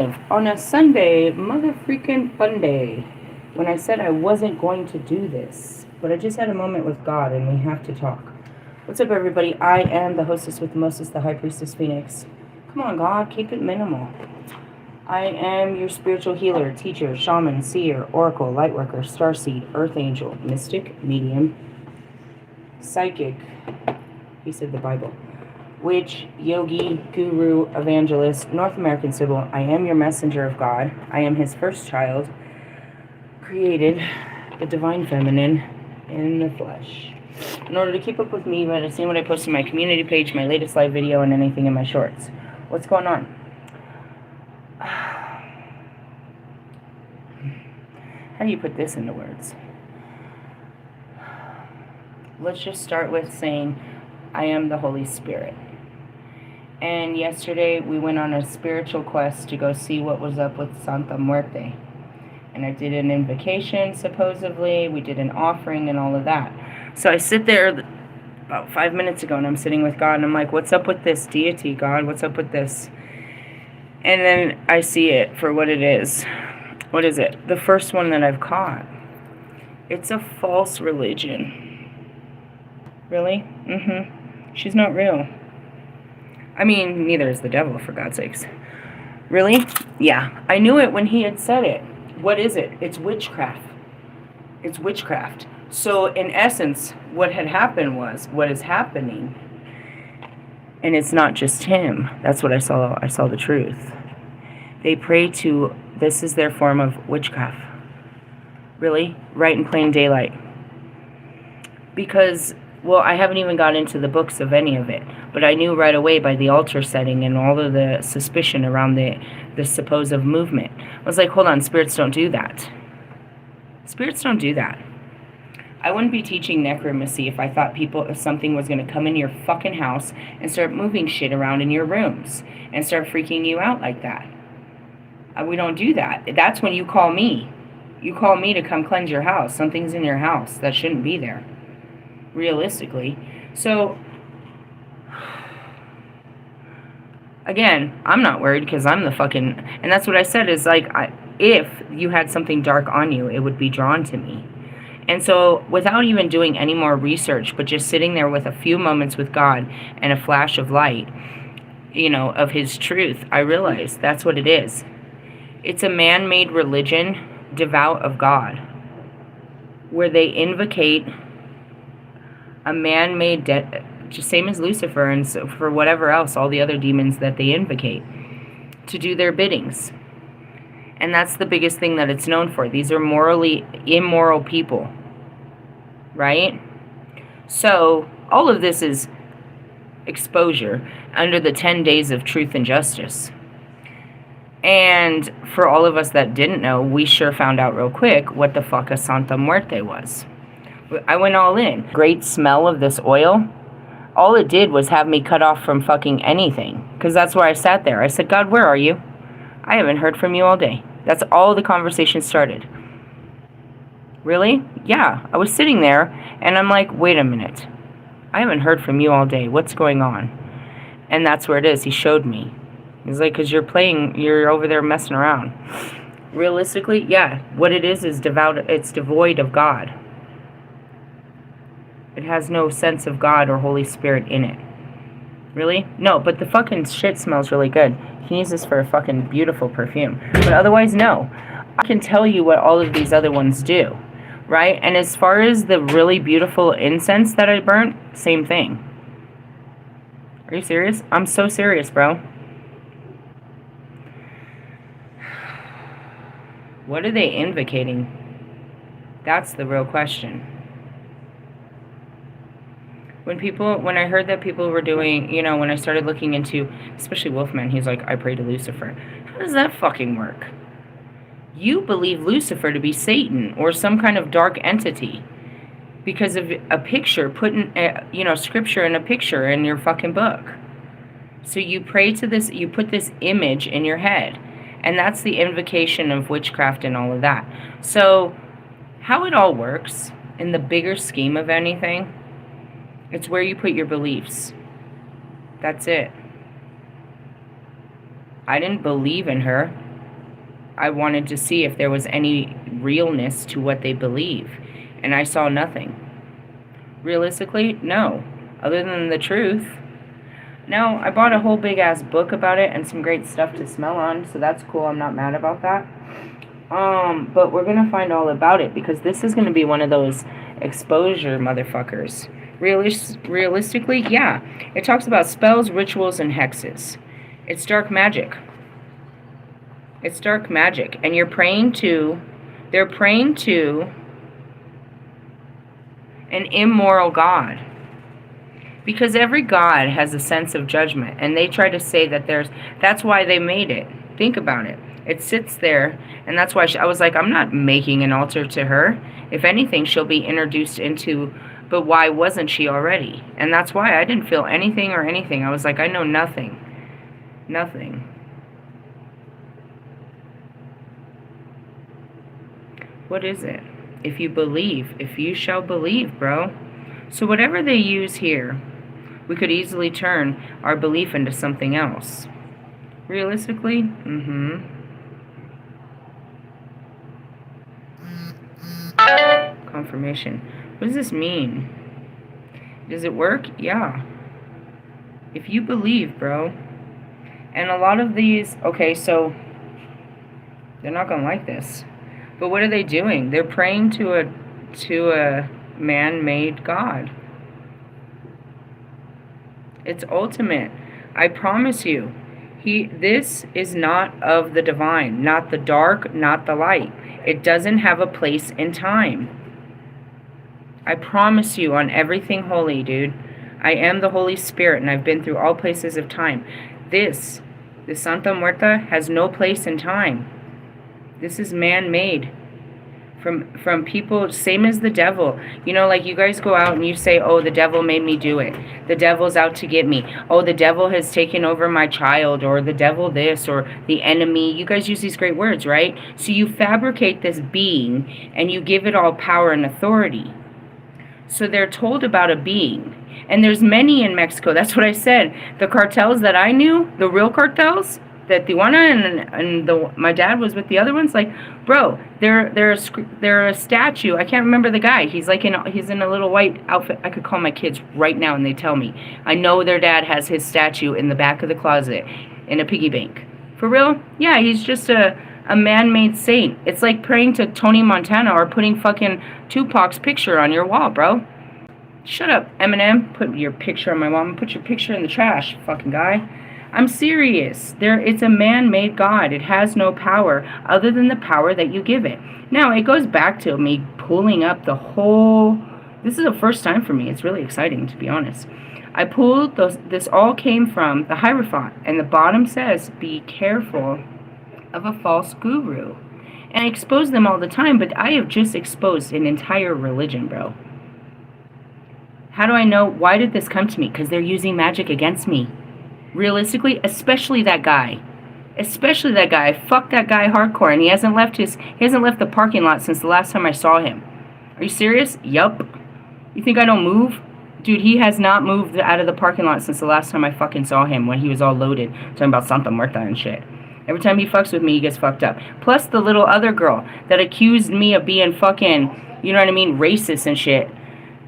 On a Sunday, mother freaking fun day, when I said I wasn't going to do this, but I just had a moment with God and we have to talk. What's up, everybody? I am the hostess with the mostest, the High Priestess Phoenix. Come on, God, keep it minimal. I am your spiritual healer, teacher, shaman, seer, oracle, lightworker, starseed, earth angel, mystic, medium, psychic, he said the Bible, witch, yogi, guru, evangelist, North American Sybil. I am your messenger of God. I am his first child, created, the divine feminine, in the flesh. In order to keep up with me, you might have seen what I post on my community page, my latest live video, and anything in my shorts. What's going on? How do you put this into words? Let's just start with saying, I am the Holy Spirit. And yesterday we went on a spiritual quest to go see what was up with Santa Muerte. And I did an invocation, supposedly. We did an offering and all of that. So I sit there about 5 minutes ago and I'm sitting with God and I'm like, what's up with this deity, God? What's up with this? And then I see it for what it is. What is it? The first one that I've caught. It's a false religion. Really? She's not real. I mean, neither is the devil, for God's sakes. Really? Yeah. I knew it when he had said it. What is it? It's witchcraft. It's witchcraft. So, in essence, what had happened was, what is happening, and it's not just him. That's what I saw. I saw the truth. They pray to, this is their form of witchcraft. Really? Right in plain daylight. Because, well, I haven't even got into the books of any of it, but I knew right away by the altar setting and all of the suspicion around the supposed movement. I was like, hold on, spirits don't do that. Spirits don't do that. I wouldn't be teaching necromancy if I thought if something was going to come in your fucking house and start moving shit around in your rooms and start freaking you out like that. We don't do that. That's when you call me. You call me to come cleanse your house. Something's in your house that shouldn't be there. Realistically. So, again, I'm not worried because I'm the fucking, and that's what I said is like, if you had something dark on you, it would be drawn to me. And so, without even doing any more research, but just sitting there with a few moments with God and a flash of light, of his truth, I realized that's what it is. It's a man-made religion, devout of God, where they invocate a man-made, just same as Lucifer and so for whatever else, all the other demons that they invocate, to do their biddings. And that's the biggest thing that it's known for. These are morally immoral people, right? So all of this is exposure under the 10 days of truth and justice. And for all of us that didn't know, we sure found out real quick what the fuck a Santa Muerte was. I went all in. Great smell of this oil. All it did was have me cut off from fucking anything. Because that's where I sat there. I said, God, where are you? I haven't heard from you all day. That's all the conversation started. Really? Yeah. I was sitting there and I'm like, wait a minute. I haven't heard from you all day. What's going on? And that's where it is. He showed me. He's like, because you're over there messing around. Realistically, yeah. What it is devout. It's devoid of God. It has no sense of God or Holy Spirit in it. Really? No, but the fucking shit smells really good. You can use this for a fucking beautiful perfume. But otherwise, no. I can tell you what all of these other ones do. Right? And as far as the really beautiful incense that I burnt, same thing. Are you serious? I'm so serious, bro. What are they invocating? That's the real question. When I heard that people were doing, when I started looking into, especially Wolfman, he's like, I pray to Lucifer. How does that fucking work? You believe Lucifer to be Satan or some kind of dark entity because of a picture, putting, scripture in a picture in your fucking book. So you pray to this, you put this image in your head, and that's the invocation of witchcraft and all of that. So how it all works in the bigger scheme of anything, it's where you put your beliefs. That's it. I didn't believe in her. I wanted to see if there was any realness to what they believe, and I saw nothing. Realistically, no. Other than the truth. No, I bought a whole big-ass book about it and some great stuff to smell on, so that's cool. I'm not mad about that. But we're going to find all about it, because this is going to be one of those exposure motherfuckers. Realistically, yeah. It talks about spells, rituals, and hexes. It's dark magic. It's dark magic. And they're praying to an immoral god. Because every god has a sense of judgment, and they try to say that that's why they made it. Think about it. It sits there, and that's why I was like, I'm not making an altar to her. If anything, she'll be introduced into, but why wasn't she already? And that's why I didn't feel anything or anything. I was like, I know nothing. Nothing. What is it? If you believe, if you shall believe, bro. So whatever they use here, we could easily turn our belief into something else. Realistically? Confirmation. What does this mean? Does it work? Yeah. If you believe, bro. And a lot of these, okay, so they're not going to like this. But what are they doing? They're praying to a man-made god. It's ultimate. I promise you. This is not of the divine, not the dark, not the light. It doesn't have a place in time. I promise you on everything holy, dude. I am the Holy Spirit, and I've been through all places of time. The Santa Muerte has no place in time. This is man-made. From people, same as the devil. You know, like you guys go out and you say, oh, the devil made me do it. The devil's out to get me. Oh, the devil has taken over my child, or the devil this, or the enemy. You guys use these great words, right? So you fabricate this being and you give it all power and authority. So they're told about a being. And there's many in Mexico. That's what I said. The cartels that I knew, the real cartels, that Tijuana and my dad was with the other ones, like, bro, they're a statue. I can't remember the guy. He's in a little white outfit. I could call my kids right now and they tell me. I know their dad has his statue in the back of the closet in a piggy bank. For real? Yeah, he's just a man-made saint. It's like praying to Tony Montana or putting fucking Tupac's picture on your wall, bro. Shut up, Eminem. Put your picture on my wall. Put your picture in the trash, fucking guy. I'm serious. It's a man-made God. It has no power other than the power that you give it. Now, it goes back to me pulling up the whole... This is the first time for me. It's really exciting, to be honest. I pulled those... This all came from the Hierophant. And the bottom says, be careful of a false guru. And I expose them all the time, but I have just exposed an entire religion, bro. How do I know? Why did this come to me? Because they're using magic against me. Realistically, especially that guy. Fuck that guy hardcore, and he hasn't left the parking lot since the last time I saw him. Are you serious? Yup. You think I don't move? Dude, he has not moved out of the parking lot since the last time I fucking saw him, when he was all loaded, talking about Santa Muerte and shit. Every time he fucks with me, he gets fucked up. Plus the little other girl that accused me of being fucking, you know what I mean, racist and shit.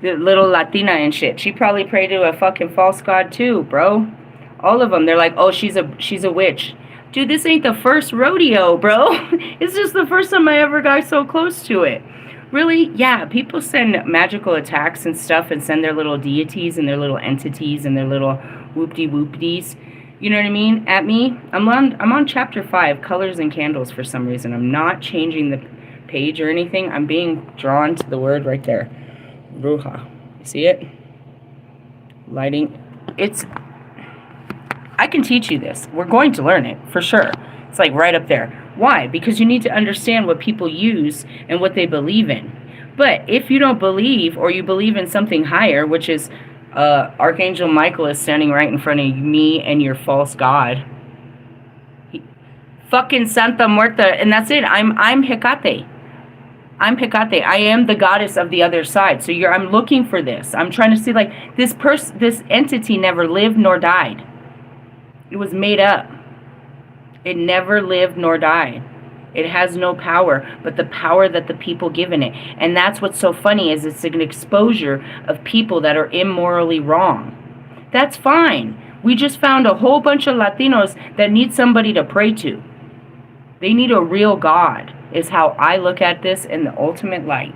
The little Latina and shit. She probably prayed to a fucking false god too, bro. All of them, they're like, oh, she's a witch. Dude, this ain't the first rodeo, bro. It's just the first time I ever got so close to it. Really? Yeah, people send magical attacks and stuff and send their little deities and their little entities and their little whoop-de-whoop-dees. You know what I mean? At me. I'm on chapter 5, Colors and Candles, for some reason. I'm not changing the page or anything. I'm being drawn to the word right there. Bruja. You see it? Lighting. I can teach you this. We're going to learn it, for sure. It's like right up there. Why? Because you need to understand what people use and what they believe in. But if you don't believe, or you believe in something higher, which is Archangel Michael is standing right in front of me and your false god. Fucking Santa Muerte, and that's it. I'm Hecate. I'm Hecate. I am the goddess of the other side. So I'm looking for this. I'm trying to see, like, this entity never lived nor died. It was made up. It never lived nor died. It has no power, but the power that the people given it. And that's what's so funny, is it's an exposure of people that are immorally wrong. That's fine. We just found a whole bunch of Latinos that need somebody to pray to. They need a real God, is how I look at this in the ultimate light.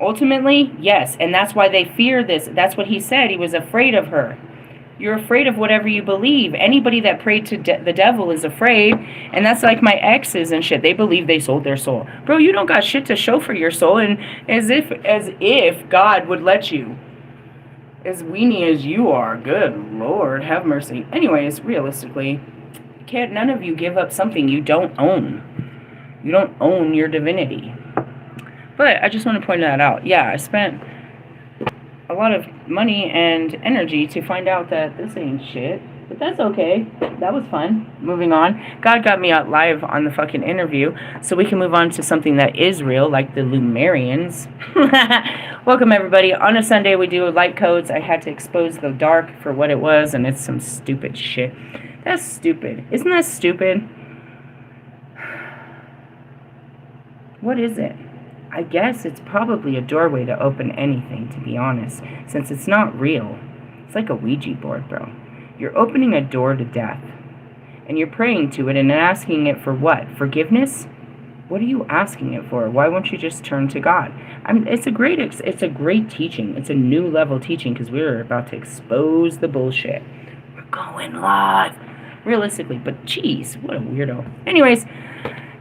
Ultimately, yes, and that's why they fear this. That's what he said. He was afraid of her. You're afraid of whatever you believe. Anybody that prayed to the devil is afraid, and that's like my exes and shit. They believe they sold their soul. Bro, you don't got shit to show for your soul, and as if God would let you. As weenie as you are, good Lord, have mercy. Anyways, realistically, none of you give up something you don't own. You don't own your divinity. But I just want to point that out. Yeah, I spent a lot of money and energy to find out that this ain't shit. But that's okay. That was fun. Moving on. God got me out live on the fucking interview, so we can move on to something that is real, like the Lumerians. Welcome, everybody. On a Sunday, we do light codes. I had to expose the dark for what it was, and it's some stupid shit. That's stupid. Isn't that stupid? What is it? I guess it's probably a doorway to open anything, to be honest, since it's not real. It's like a Ouija board, bro. You're opening a door to death, and you're praying to it and asking it for what? Forgiveness? What are you asking it for? Why won't you just turn to God? It's a great teaching. It's a new level teaching, because we're about to expose the bullshit. We're going live. Realistically, but geez, what a weirdo. Anyways,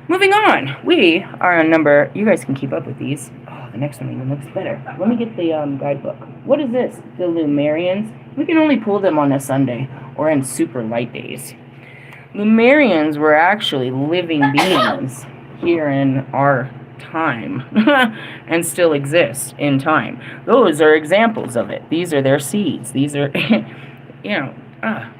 moving on. We are on number, you guys can keep up with these. Oh, the next one even looks better. Let me get the guidebook. What is this? The Lumerians. We can only pull them on a Sunday or in super light days. Lumerians were actually living beings here in our time and still exist in time. Those are examples of it. These are their seeds. These are,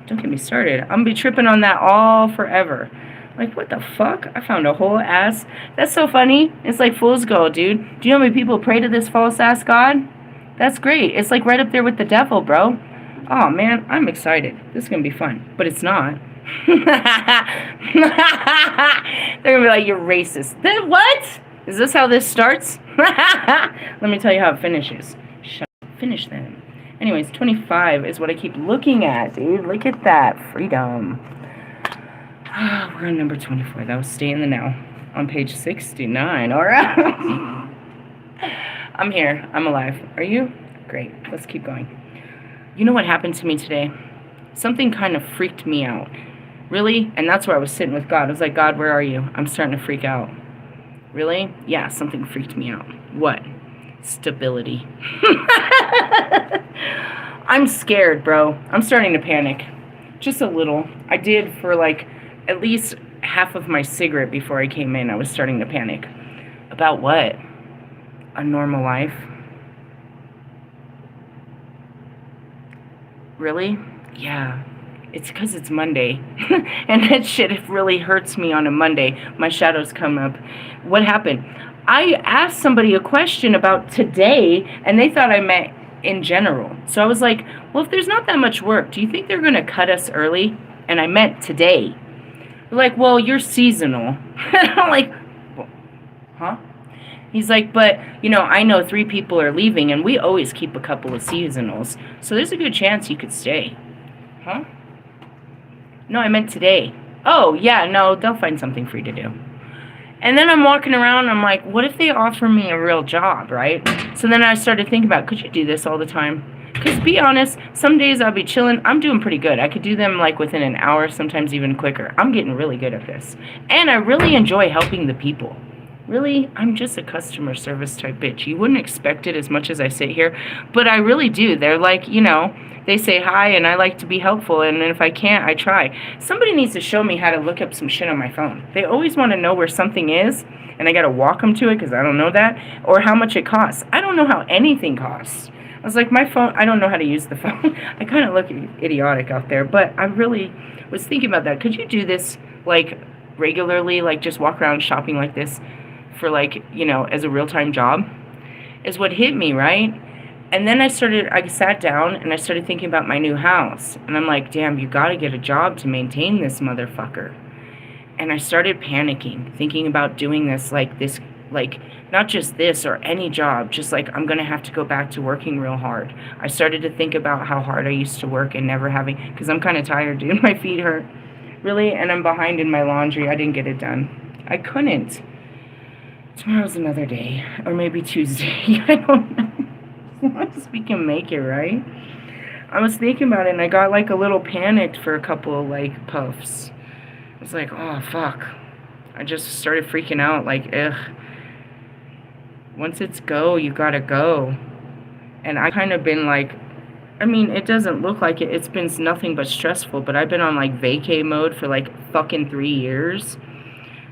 don't get me started. I'm going to be tripping on that all forever. Like, what the fuck? I found a whole ass. That's so funny. It's like fool's gold, dude. Do you know how many people pray to this false ass god? That's great. It's like right up there with the devil, bro. Oh, man, I'm excited. This is going to be fun. But it's not. They're going to be like, you're racist. Then what? Is this how this starts? Let me tell you how it finishes. Shut up. Finish then. Anyways, 25 is what I keep looking at, dude. Look at that. Freedom. We're on number 24. That was Stay in the Now. On page 69. All right. I'm here. I'm alive. Are you? Great. Let's keep going. You know what happened to me today? Something kind of freaked me out. Really? And that's where I was sitting with God. I was like, God, where are you? I'm starting to freak out. Really? Yeah, something freaked me out. What? Stability. I'm scared, bro. I'm starting to panic. Just a little. I did for like at least half of my cigarette before I came in. I was starting to panic. About what? A normal life? Really? Yeah. It's because it's Monday. And that shit, it really hurts me on a Monday. My shadows come up. What happened? I asked somebody a question about today, and they thought I meant in general. So I was like, well, if there's not that much work, do you think they're going to cut us early? And I meant today. They're like, well, you're seasonal. I'm like, well, huh? He's like, but, I know 3 people are leaving, and we always keep a couple of seasonals. So there's a good chance you could stay. Huh? No, I meant today. Oh, yeah, no, they'll find something for you to do. And then I'm walking around, and I'm like, what if they offer me a real job, right? So then I started thinking about, could you do this all the time? Because be honest, some days I'll be chilling. I'm doing pretty good. I could do them like within an hour, sometimes even quicker. I'm getting really good at this. And I really enjoy helping the people. Really, I'm just a customer service type bitch. You wouldn't expect it as much as I sit here, but I really do. They're like, they say hi, and I like to be helpful, and if I can't, I try. Somebody needs to show me how to look up some shit on my phone. They always want to know where something is, and I got to walk them to it because I don't know that, or how much it costs. I don't know how anything costs. I was like, my phone, I don't know how to use the phone. I kind of look idiotic out there, but I really was thinking about that. Could you do this, like, regularly, like just walk around shopping like this for, like, as a real-time job? Is what hit me, right? And then I sat down and I started thinking about my new house. And I'm like, damn, you got to get a job to maintain this motherfucker. And I started panicking, thinking about doing this, like, not just this or any job, just like, I'm going to have to go back to working real hard. I started to think about how hard I used to work and never having, because I'm kind of tired, dude. My feet hurt. Really? And I'm behind in my laundry. I didn't get it done. I couldn't. Tomorrow's another day. Or maybe Tuesday. I don't know. We can make it, right? I was thinking about it, and I got, like, a little panicked for a couple, like, puffs. I was like, oh, fuck. I just started freaking out, like, ugh. Once it's go, you gotta go. And I kind of been, like, I mean, it doesn't look like it. It's been nothing but stressful, but I've been on, like, vacay mode for, like, fucking 3 years.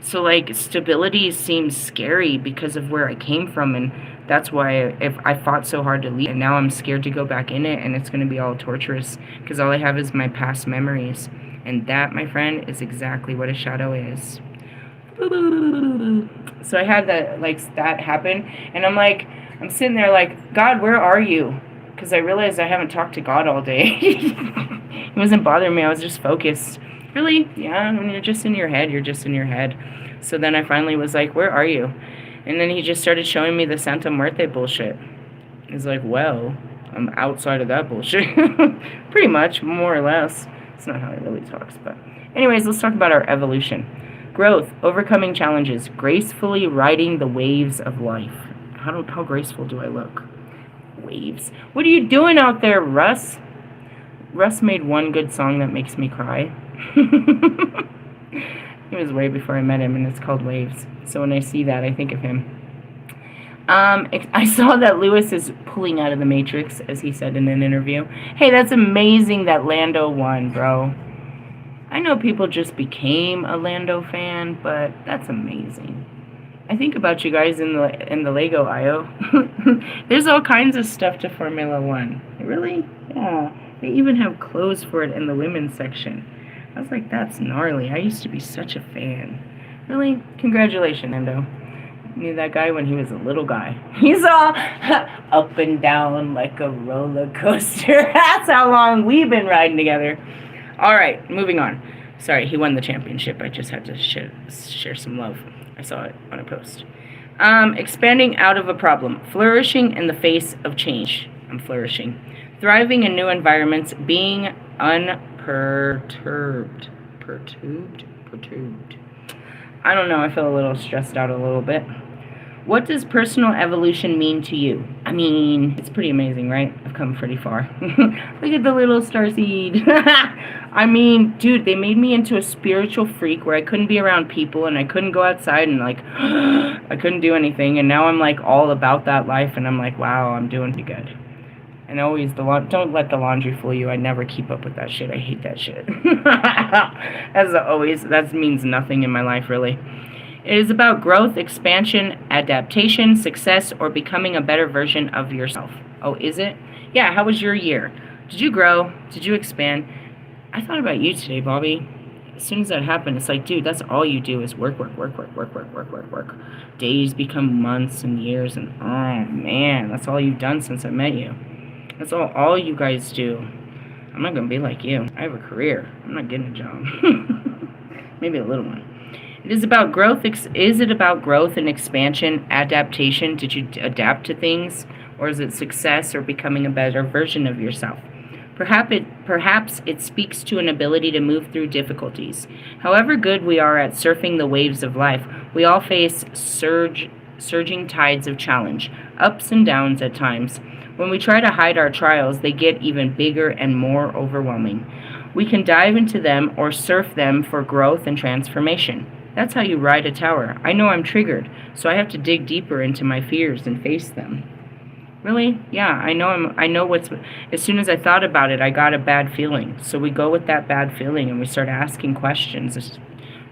So, like, stability seems scary because of where I came from, and that's why if I fought so hard to leave, and now I'm scared to go back in it, and it's going to be all torturous, because all I have is my past memories. And that, my friend, is exactly what a shadow is. So I had that happen, and I'm sitting there like, God, where are you? Because I realized I haven't talked to God all day. It wasn't bothering me. I was just focused. Really? Yeah, when you're just in your head, you're just in your head. So then I finally was like, where are you? And then he just started showing me the Santa Muerte bullshit. He's like, well, I'm outside of that bullshit. Pretty much, more or less. It's not how he really talks, but... Anyways, let's talk about our evolution. Growth, overcoming challenges, gracefully riding the waves of life. How graceful do I look? Waves. What are you doing out there, Russ? Russ made one good song that makes me cry. It was way before I met him, and it's called Waves. So when I see that, I think of him. I saw that Lewis is pulling out of the Matrix, as he said in an interview. Hey, that's amazing that Lando won, bro. I know people just became a Lando fan, but that's amazing. I think about you guys in the Lego aisle. There's all kinds of stuff to Formula One. Really? Yeah. They even have clothes for it in the women's section. I was like, that's gnarly. I used to be such a fan. Really? Congratulations, Lando. I knew that guy when he was a little guy. He's all up and down like a roller coaster. That's how long we've been riding together. All right, moving on. Sorry, he won the championship. I just had to share some love. I saw it on a post. Expanding out of a problem. Flourishing in the face of change. I'm flourishing. Thriving in new environments. Being unperturbed. Perturbed. I don't know. I feel a little stressed out a little bit. What does personal evolution mean to you? I mean, it's pretty amazing, right? I've come pretty far. Look at the little starseed. I mean, dude, they made me into a spiritual freak where I couldn't be around people and I couldn't go outside and, like, I couldn't do anything. And now I'm, like, all about that life. And I'm like, wow, I'm doing pretty good. And always, don't let the laundry fool you. I never keep up with that shit. I hate that shit. That means nothing in my life, really. It is about growth, expansion, adaptation, success, or becoming a better version of yourself. Oh, is it? Yeah, how was your year? Did you grow? Did you expand? I thought about you today, Bobby. As soon as that happened, it's like, dude, that's all you do is work. Days become months and years, and oh, man, that's all you've done since I met you. That's all you guys do. I'm not going to be like you. I have a career. I'm not getting a job. Maybe a little one. It is about growth. Is it about growth and expansion, adaptation? Did you adapt to things? Or is it success or becoming a better version of yourself? Perhaps it speaks to an ability to move through difficulties. However good we are at surfing the waves of life, we all face surging tides of challenge, ups and downs at times. When we try to hide our trials, they get even bigger and more overwhelming. We can dive into them or surf them for growth and transformation. That's how you ride a tower. I know I'm triggered, so I have to dig deeper into my fears and face them. Really? Yeah, I know what's... As soon as I thought about it, I got a bad feeling. So we go with that bad feeling and we start asking questions.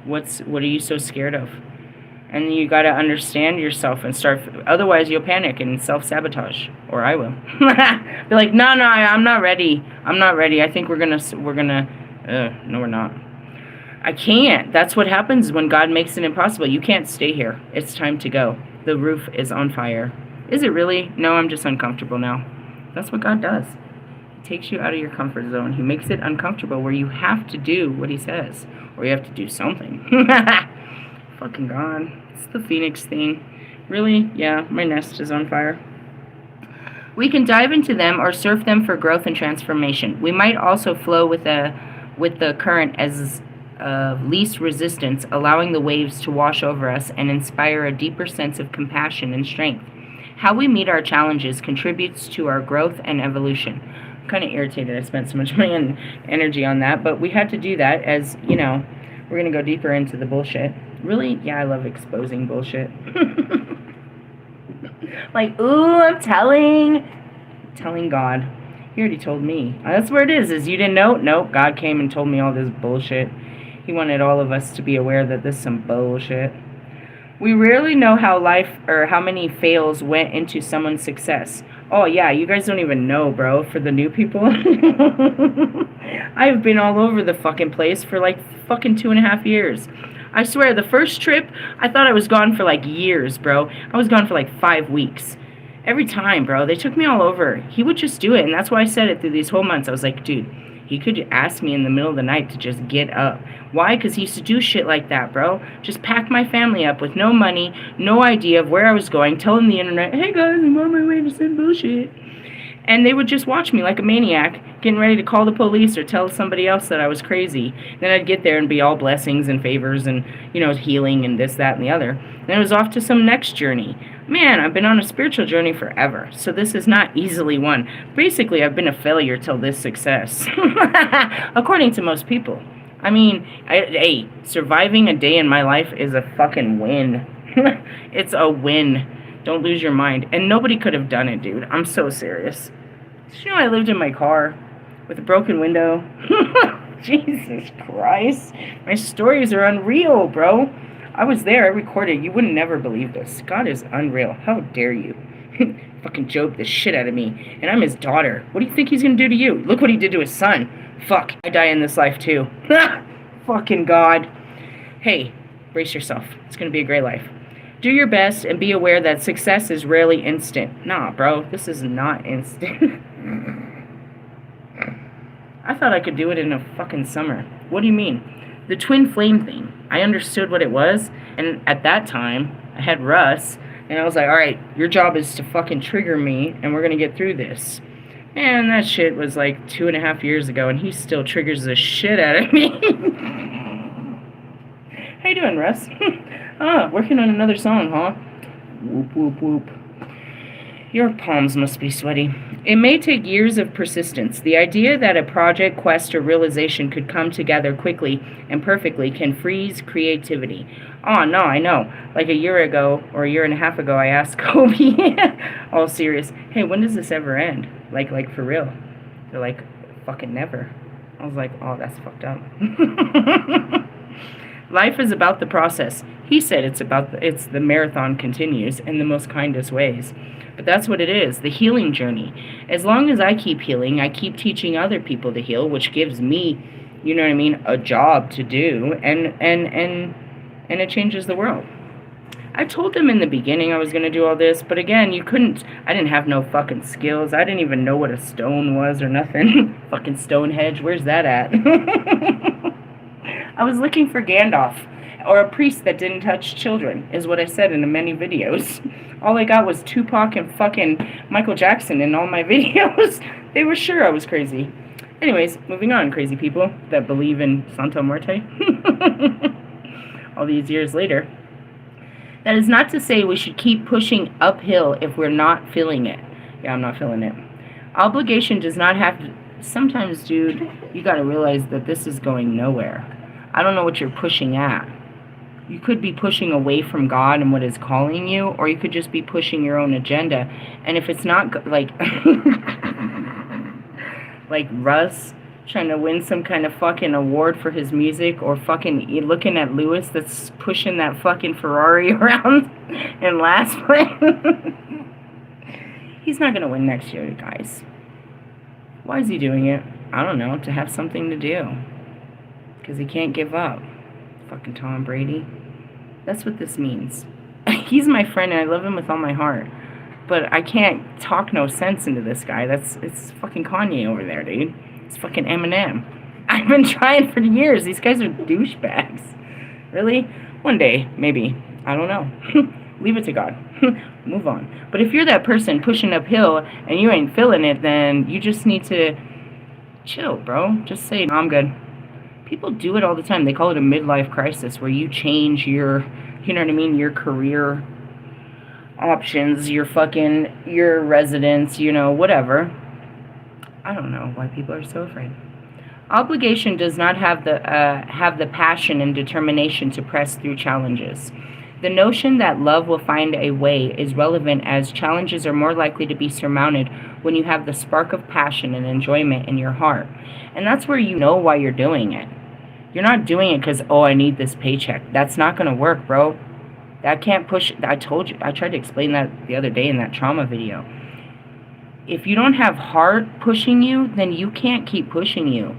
What are you so scared of? And you got to understand yourself and start... Otherwise, you'll panic and self-sabotage. Or I will. Be like, no, I'm not ready. I think we're gonna... No, we're not. I can't. That's what happens when God makes it impossible. You can't stay here. It's time to go. The roof is on fire. Is it really? No, I'm just uncomfortable now. That's what God does. He takes you out of your comfort zone. He makes it uncomfortable where you have to do what he says. Or you have to do something. Fucking God. It's the Phoenix thing. Really? Yeah, my nest is on fire. We can dive into them or surf them for growth and transformation. We might also flow with the current as least resistance, allowing the waves to wash over us and inspire a deeper sense of compassion and strength. How we meet our challenges contributes to our growth and evolution. I'm kind of irritated I spent so much money and energy on that, but we had to do that as, you know, we're going to go deeper into the bullshit. Really? Yeah, I love exposing bullshit. Like, ooh, I'm telling God. He already told me. That's where it is you didn't know? Nope, God came and told me all this bullshit. He wanted all of us to be aware that this is some bullshit. We rarely know how many fails went into someone's success. Oh, yeah, you guys don't even know, bro, for the new people. I've been all over the fucking place for like fucking 2.5 years. I swear, the first trip, I thought I was gone for like years, bro. I was gone for like 5 weeks. Every time, bro, they took me all over. He would just do it, and that's why I said it through these whole months. I was like, dude, he could ask me in the middle of the night to just get up. Why? Because he used to do shit like that, bro. Just pack my family up with no money, no idea of where I was going, telling the internet, hey guys, I'm on my way to some bullshit. And they would just watch me like a maniac, getting ready to call the police or tell somebody else that I was crazy. Then I'd get there and be all blessings and favors and, you know, healing and this, that, and the other. Then it was off to some next journey. Man, I've been on a spiritual journey forever, so this is not easily won. Basically, I've been a failure till this success. According to most people. I mean, hey, surviving a day in my life is a fucking win. It's a win. Don't lose your mind. And nobody could have done it, dude. I'm so serious. Did you know I lived in my car with a broken window? Jesus Christ. My stories are unreal, bro. I was there. I recorded. You would never believe this. God is unreal. How dare you? Fucking Job the shit out of me. And I'm his daughter. What do you think he's going to do to you? Look what he did to his son. Fuck. I die in this life, too. Fucking God. Hey, brace yourself. It's going to be a great life. Do your best and be aware that success is rarely instant. Nah, bro. This is not instant. I thought I could do it in a fucking summer. What do you mean? The twin flame thing. I understood what it was, and at that time, I had Russ, and I was like, alright, your job is to fucking trigger me, and we're gonna get through this. And that shit was like 2.5 years ago, and he still triggers the shit out of me. How you doing, Russ? Working on another song, huh? Whoop, whoop, whoop. Your palms must be sweaty. It may take years of persistence. The idea that a project, quest, or realization could come together quickly and perfectly can freeze creativity. Oh, no, I know. Like a year ago, or a year and a half ago, I asked Kobe, all serious, hey, when does this ever end? Like for real. They're like, fucking never. I was like, oh, that's fucked up. Life is about the process. He said it's the marathon continues in the most kindest ways. But that's what it is, the healing journey. As long as I keep healing, I keep teaching other people to heal, which gives me, you know what I mean, a job to do, and it changes the world. I told them in the beginning I was going to do all this, but again, I didn't have no fucking skills. I didn't even know what a stone was or nothing. Fucking Stonehenge, where's that at? I was looking for Gandalf, or a priest that didn't touch children, is what I said in many videos. All I got was Tupac and fucking Michael Jackson in all my videos. They were sure I was crazy. Anyways, moving on, crazy people that believe in Santa Muerte. All these years later. That is not to say we should keep pushing uphill if we're not feeling it. Yeah, I'm not feeling it. Obligation does not have to... Sometimes, dude, you gotta realize that this is going nowhere. I don't know what you're pushing at. You could be pushing away from God and what is calling you, or you could just be pushing your own agenda. And if it's not like like Russ trying to win some kind of fucking award for his music, or fucking looking at Lewis that's pushing that fucking Ferrari around in last place. He's not going to win next year, guys. Why is he doing it? I don't know, to have something to do. Because he can't give up. Fucking Tom Brady. That's what this means. He's my friend and I love him with all my heart. But I can't talk no sense into this guy. It's fucking Kanye over there, dude. It's fucking Eminem. I've been trying for years. These guys are douchebags. Really? One day, maybe. I don't know. Leave it to God. Move on. But if you're that person pushing uphill and you ain't feeling it, then you just need to chill, bro. Just say, no, I'm good. People do it all the time. They call it a midlife crisis, where you change your, you know what I mean, your career options, your residence, you know, whatever. I don't know why people are so afraid. Obligation does not have the passion and determination to press through challenges. The notion that love will find a way is relevant, as challenges are more likely to be surmounted when you have the spark of passion and enjoyment in your heart. And that's where you know why you're doing it. You're not doing it because, oh, I need this paycheck. That's not going to work, bro. That can't push. I told you. I tried to explain that the other day in that trauma video. If you don't have heart pushing you, then you can't keep pushing you.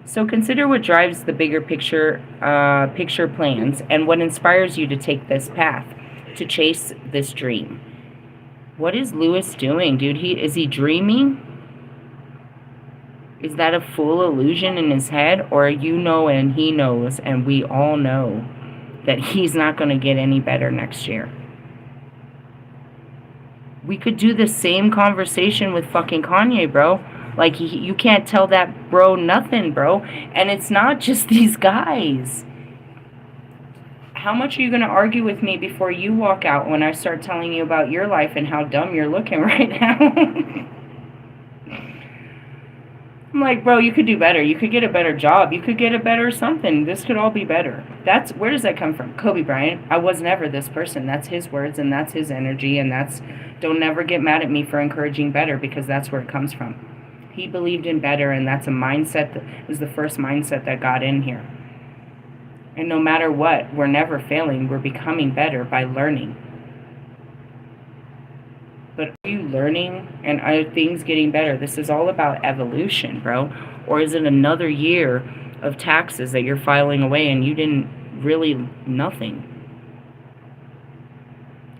So consider what drives the bigger picture plans, and what inspires you to take this path, to chase this dream. What is Lewis doing, dude? Is he dreaming? Is that a full illusion in his head? Or you know and he knows and we all know that he's not going to get any better next year? We could do the same conversation with fucking Kanye, bro. Like, you can't tell that bro nothing, bro. And it's not just these guys. How much are you going to argue with me before you walk out when I start telling you about your life and how dumb you're looking right now? I'm like, bro, you could do better. You could get a better job. You could get a better something. This could all be better. Where does that come from? Kobe Bryant. I was never this person. That's his words and that's his energy, and don't never get mad at me for encouraging better, because that's where it comes from. He believed in better, and that's a mindset that was the first mindset that got in here. And no matter what, we're never failing. We're becoming better by learning. But are you learning, and are things getting better? This is all about evolution, bro. Or is it another year of taxes that you're filing away and you didn't really nothing?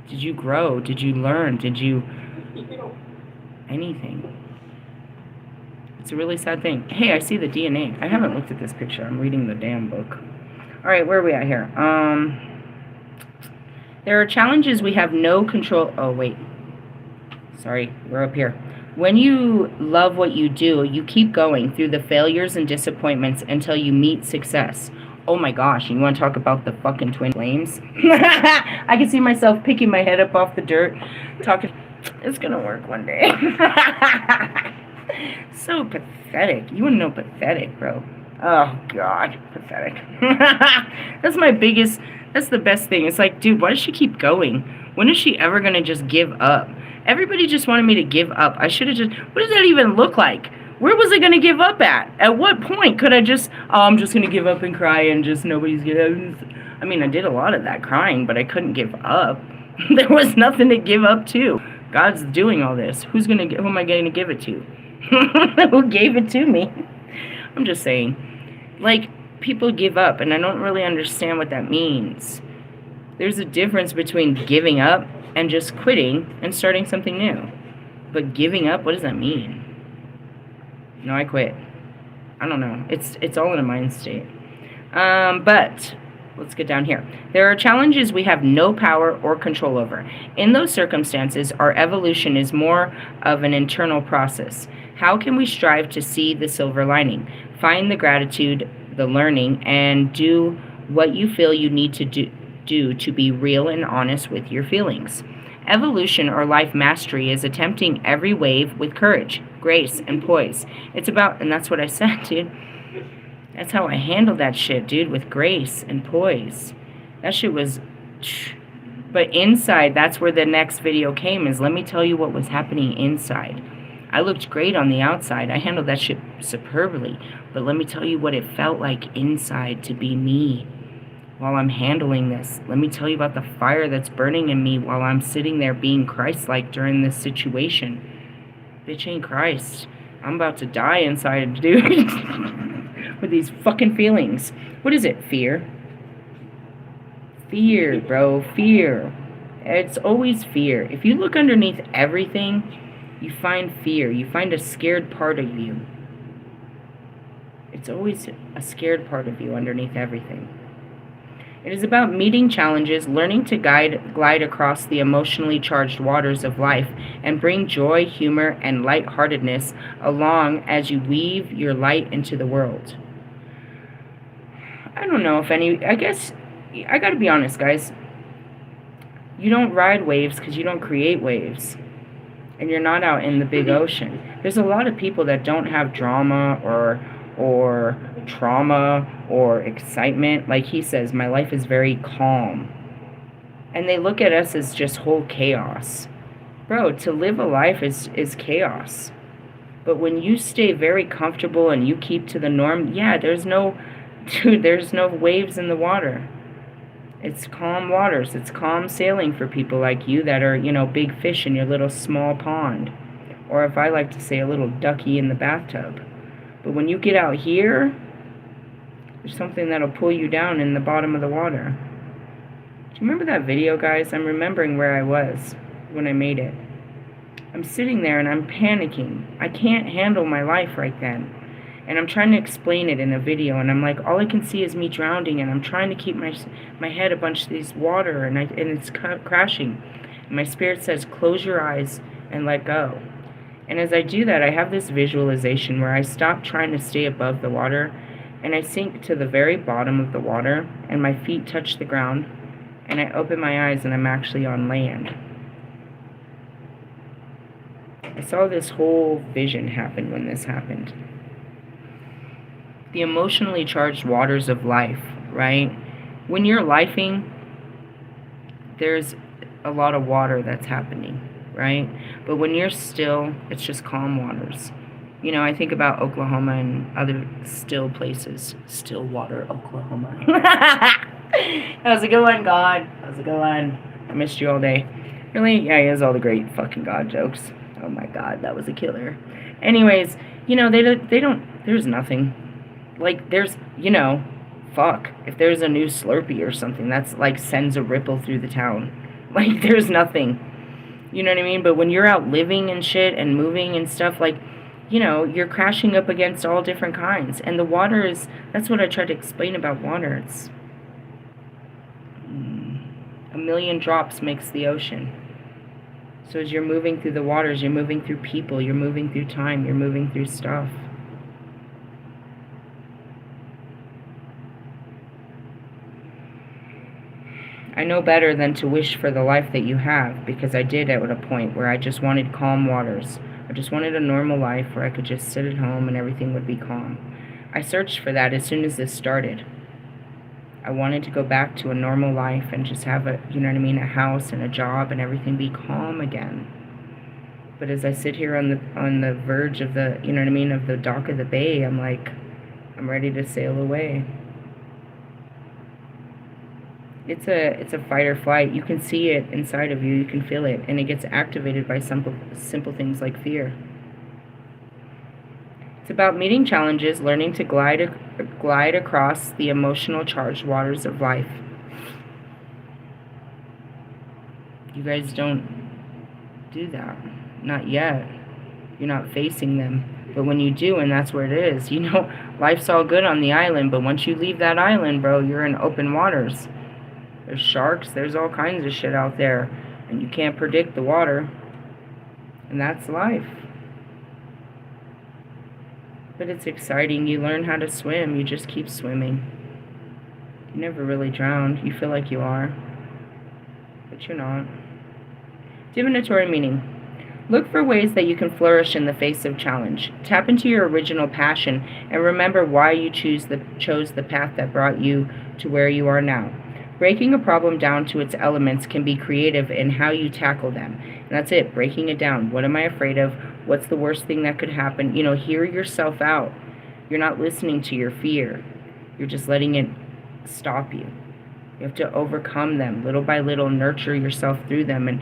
Did you grow? Did you learn? Did you anything? It's a really sad thing. Hey, I see the DNA. I haven't looked at this picture. I'm reading the damn book. All right, where are we at here? There are challenges we have no control. Oh, wait. Sorry, we're up here. When you love what you do, you keep going through the failures and disappointments until you meet success. Oh my gosh, you want to talk about the fucking twin flames? I can see myself picking my head up off the dirt, talking. It's gonna work one day. So pathetic. You want to know pathetic, bro? Oh God, pathetic. That's the best thing. It's like, dude, why does she keep going? When is she ever gonna just give up? Everybody just wanted me to give up. I should have just... What does that even look like? Where was I going to give up at? At what point could I just... Oh, I'm just going to give up and cry and just nobody's going to... I mean, I did a lot of that crying, but I couldn't give up. There was nothing to give up to. God's doing all this. Who am I going to give it to? Who gave it to me? I'm just saying. Like, people give up, and I don't really understand what that means. There's a difference between giving up and just quitting and starting something new. But giving up, what does that mean? No, I quit. I don't know. It's all in a mind state. But let's get down here. There are challenges we have no power or control over. In those circumstances, our evolution is more of an internal process. How can we strive to see the silver lining? Find the gratitude, the learning, and do what you feel you need to do to be real and honest with your feelings. Evolution, or life mastery, is attempting every wave with courage, grace, and poise. It's about, and that's what I said, dude. That's how I handled that shit, dude, with grace and poise. That shit was... But inside, that's where the next video came, is let me tell you what was happening inside. I looked great on the outside. I handled that shit superbly. But let me tell you what it felt like inside to be me. While I'm handling this, let me tell you about the fire that's burning in me while I'm sitting there being Christ-like during this situation. Bitch ain't Christ. I'm about to die inside, dude. With these fucking feelings. What is it? Fear? Fear, bro. Fear. It's always fear. If you look underneath everything, you find fear. You find a scared part of you. It's always a scared part of you underneath everything. It is about meeting challenges, learning to glide across the emotionally charged waters of life, and bring joy, humor, and lightheartedness along as you weave your light into the world. I don't know if I guess, I gotta be honest, guys. You don't ride waves because you don't create waves. And you're not out in the big ocean. There's a lot of people that don't have drama or trauma or excitement. Like he says, my life is very calm. And they look at us as just whole chaos. Bro, to live a life is chaos. But when you stay very comfortable and you keep to the norm, yeah, there's no waves in the water. It's calm waters. It's calm sailing for people like you that are, big fish in your little small pond. Or if I like to say, a little ducky in the bathtub. But when you get out here, there's something that'll pull you down in the bottom of the water. Do you remember that video, guys? I'm remembering where I was when I made it. I'm sitting there and I'm panicking. I can't handle my life right then. And I'm trying to explain it in a video, and I'm like, all I can see is me drowning, and I'm trying to keep my head above these water, and it's crashing. And my spirit says, close your eyes and let go. And as I do that, I have this visualization where I stop trying to stay above the water, and I sink to the very bottom of the water, and my feet touch the ground, and I open my eyes, and I'm actually on land. I saw this whole vision happen when this happened. The emotionally charged waters of life, right? When you're lifing, there's a lot of water that's happening, right? But when you're still, it's just calm waters. I think about Oklahoma and other still places. Still water, Oklahoma. That was a good one, God. That was a good one. I missed you all day. Really? Yeah, he has all the great fucking God jokes. Oh my God, that was a killer. Anyways, they don't, there's nothing. Like, there's, fuck, if there's a new Slurpee or something, that's like sends a ripple through the town. Like, there's nothing. You know what I mean? But when you're out living and shit and moving and stuff, like, you're crashing up against all different kinds. And the water is, that's what I try to explain about water. It's, a million drops makes the ocean. So as you're moving through the waters, you're moving through people, you're moving through time, you're moving through stuff. I know better than to wish for the life that you have, because I did at a point where I just wanted calm waters. I just wanted a normal life where I could just sit at home and everything would be calm. I searched for that as soon as this started. I wanted to go back to a normal life and just have a house and a job and everything be calm again. But as I sit here on the verge of the, of the dock of the bay, I'm like, I'm ready to sail away. It's a fight or flight. You can see it inside of you. You can feel it, and it gets activated by simple things like fear. It's about meeting challenges, learning to glide across the emotional charged waters of life. You guys don't do that. Not yet. You're not facing them. But when you do, and that's where it is, life's all good on the island, but once you leave that island, bro, you're in open waters. There's sharks, there's all kinds of shit out there, and you can't predict the water. And that's life. But it's exciting. You learn how to swim. You just keep swimming. You never really drown. You feel like you are, but you're not. Divinatory meaning. Look for ways that you can flourish in the face of challenge. Tap into your original passion and remember why you chose the path that brought you to where you are now. Breaking a problem down to its elements can be creative in how you tackle them. And that's it, breaking it down. What am I afraid of? What's the worst thing that could happen? Hear yourself out. You're not listening to your fear. You're just letting it stop you. You have to overcome them little by little, nurture yourself through them. And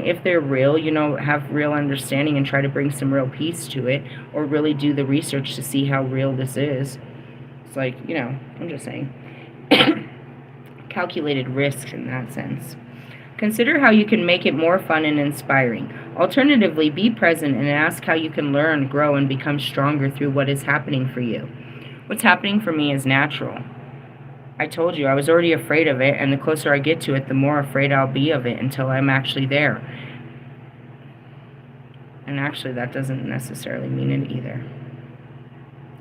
if they're real, have real understanding and try to bring some real peace to it, or really do the research to see how real this is. It's like, I'm just saying. Calculated risks in that sense. Consider how you can make it more fun and inspiring. Alternatively, be present and ask how you can learn, grow, and become stronger through what is happening for you. What's happening for me is natural. I told you, I was already afraid of it, and the closer I get to it, the more afraid I'll be of it until I'm actually there. And actually, that doesn't necessarily mean it either.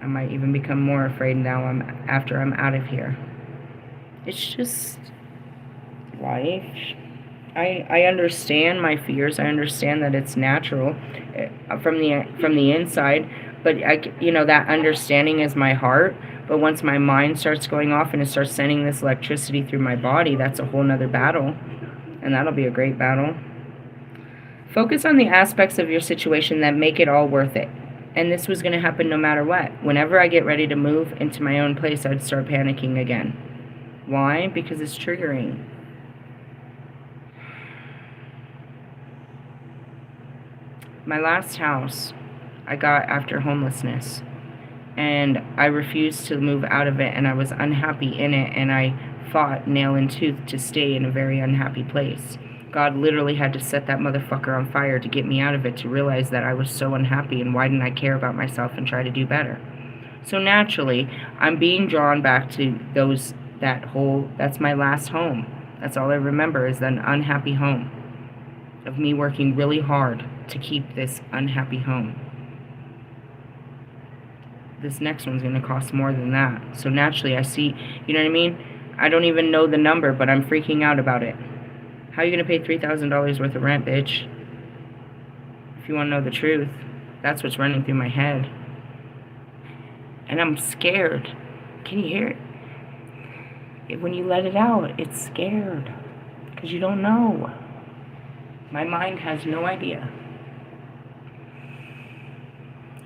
I might even become more afraid now after I'm out of here. It's just life. I understand my fears. I understand that it's natural from the inside, but that understanding is my heart. But once my mind starts going off and it starts sending this electricity through my body, that's a whole nother battle, and that'll be a great battle. Focus on the aspects of your situation that make it all worth it. And this was going to happen no matter what. Whenever I get ready to move into my own place, I'd start panicking again. Why? Because it's triggering. My last house, I got after homelessness, and I refused to move out of it, and I was unhappy in it, and I fought nail and tooth to stay in a very unhappy place. God literally had to set that motherfucker on fire to get me out of it, to realize that I was so unhappy, and why didn't I care about myself and try to do better? So naturally, I'm being drawn back to that's my last home. That's all I remember, is that unhappy home of me working really hard to keep this unhappy home. This next one's going to cost more than that. So naturally, I see, you know what I mean? I don't even know the number, but I'm freaking out about it. How are you going to pay $3,000 worth of rent, bitch? If you want to know the truth, that's what's running through my head. And I'm scared. Can you hear it? When you let it out, it's scared. Because you don't know. My mind has no idea.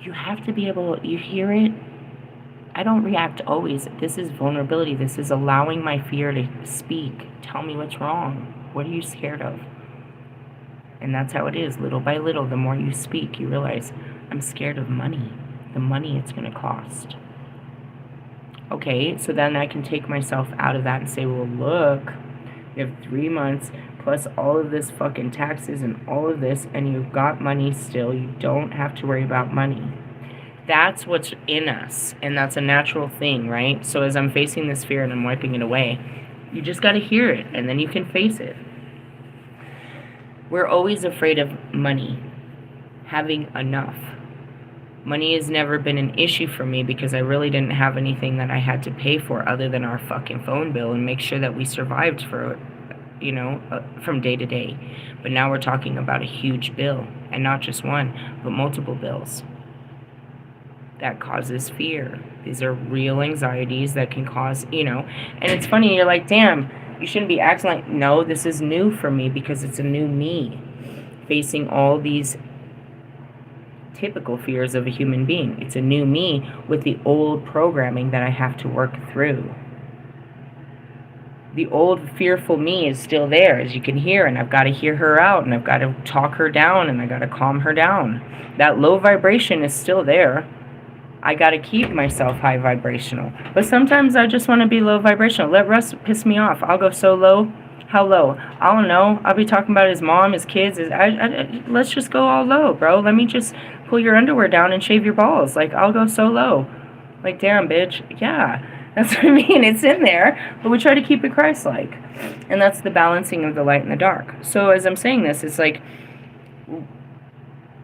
You have to be able, you hear it? I don't react always. This is vulnerability. This is allowing my fear to speak. Tell me what's wrong. What are you scared of? And that's how it is. Little by little, the more you speak, you realize, I'm scared of money. The money it's going to cost. Okay, so then I can take myself out of that and say, well, look, you have 3 months plus all of this fucking taxes and all of this, and you've got money still. You don't have to worry about money. That's what's in us, and that's a natural thing, right? So as I'm facing this fear and I'm wiping it away, you just got to hear it, and then you can face it. We're always afraid of money, having enough. Money has never been an issue for me because I really didn't have anything that I had to pay for other than our fucking phone bill and make sure that we survived for, from day to day. But now we're talking about a huge bill, and not just one, but multiple bills. That causes fear. These are real anxieties that can cause, and it's funny, you're like, damn, you shouldn't be acting like, no, this is new for me because it's a new me facing all these typical fears of a human being. It's a new me with the old programming that I have to work through. The old fearful me is still there, as you can hear, and I've got to hear her out, and I've got to talk her down, and I got to calm her down. That low vibration is still there. I got to keep myself high vibrational. But sometimes I just want to be low vibrational. Let Russ piss me off. I'll go so low. How low? I don't know. I'll be talking about his mom, his kids. Let's just go all low, bro. Let me just pull your underwear down and shave your balls. Like, I'll go so low. Like, damn, bitch. Yeah, that's what I mean. It's in there, but we try to keep it Christ-like. And that's the balancing of the light and the dark. So as I'm saying this, it's like,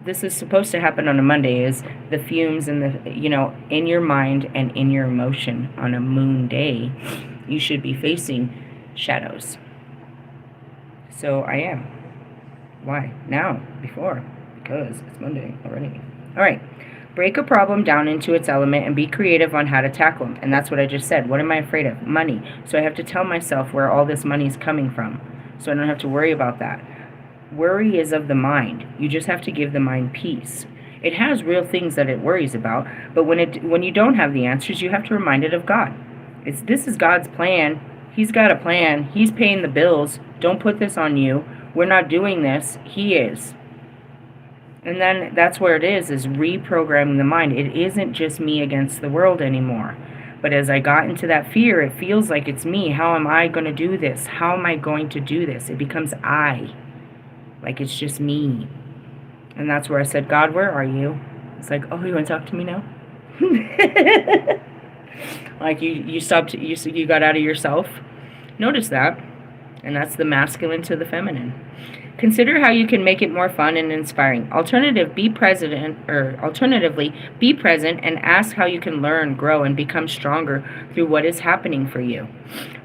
this is supposed to happen on a Monday, is the fumes and the, in your mind and in your emotion on a moon day, you should be facing shadows. So I am. Why? Now? Before? Because it's Monday already. All right. Break a problem down into its element and be creative on how to tackle them. And that's what I just said. What am I afraid of? Money. So I have to tell myself where all this money is coming from. So I don't have to worry about that. Worry is of the mind. You just have to give the mind peace. It has real things that it worries about, but when you don't have the answers, you have to remind it of God. This is God's plan. He's got a plan. He's paying the bills. Don't put this on you. We're not doing this. He is. And then that's where it is reprogramming the mind. It isn't just me against the world anymore. But as I got into that fear, it feels like it's me. How am I going to do this? How am I going to do this? It becomes I. Like it's just me. And that's where I said, God, where are you? It's like, oh, you want to talk to me now? Like you stopped, you got out of yourself. Notice that. And that's the masculine to the feminine. Consider how you can make it more fun and inspiring. Alternatively, be present and ask how you can learn, grow, and become stronger through what is happening for you.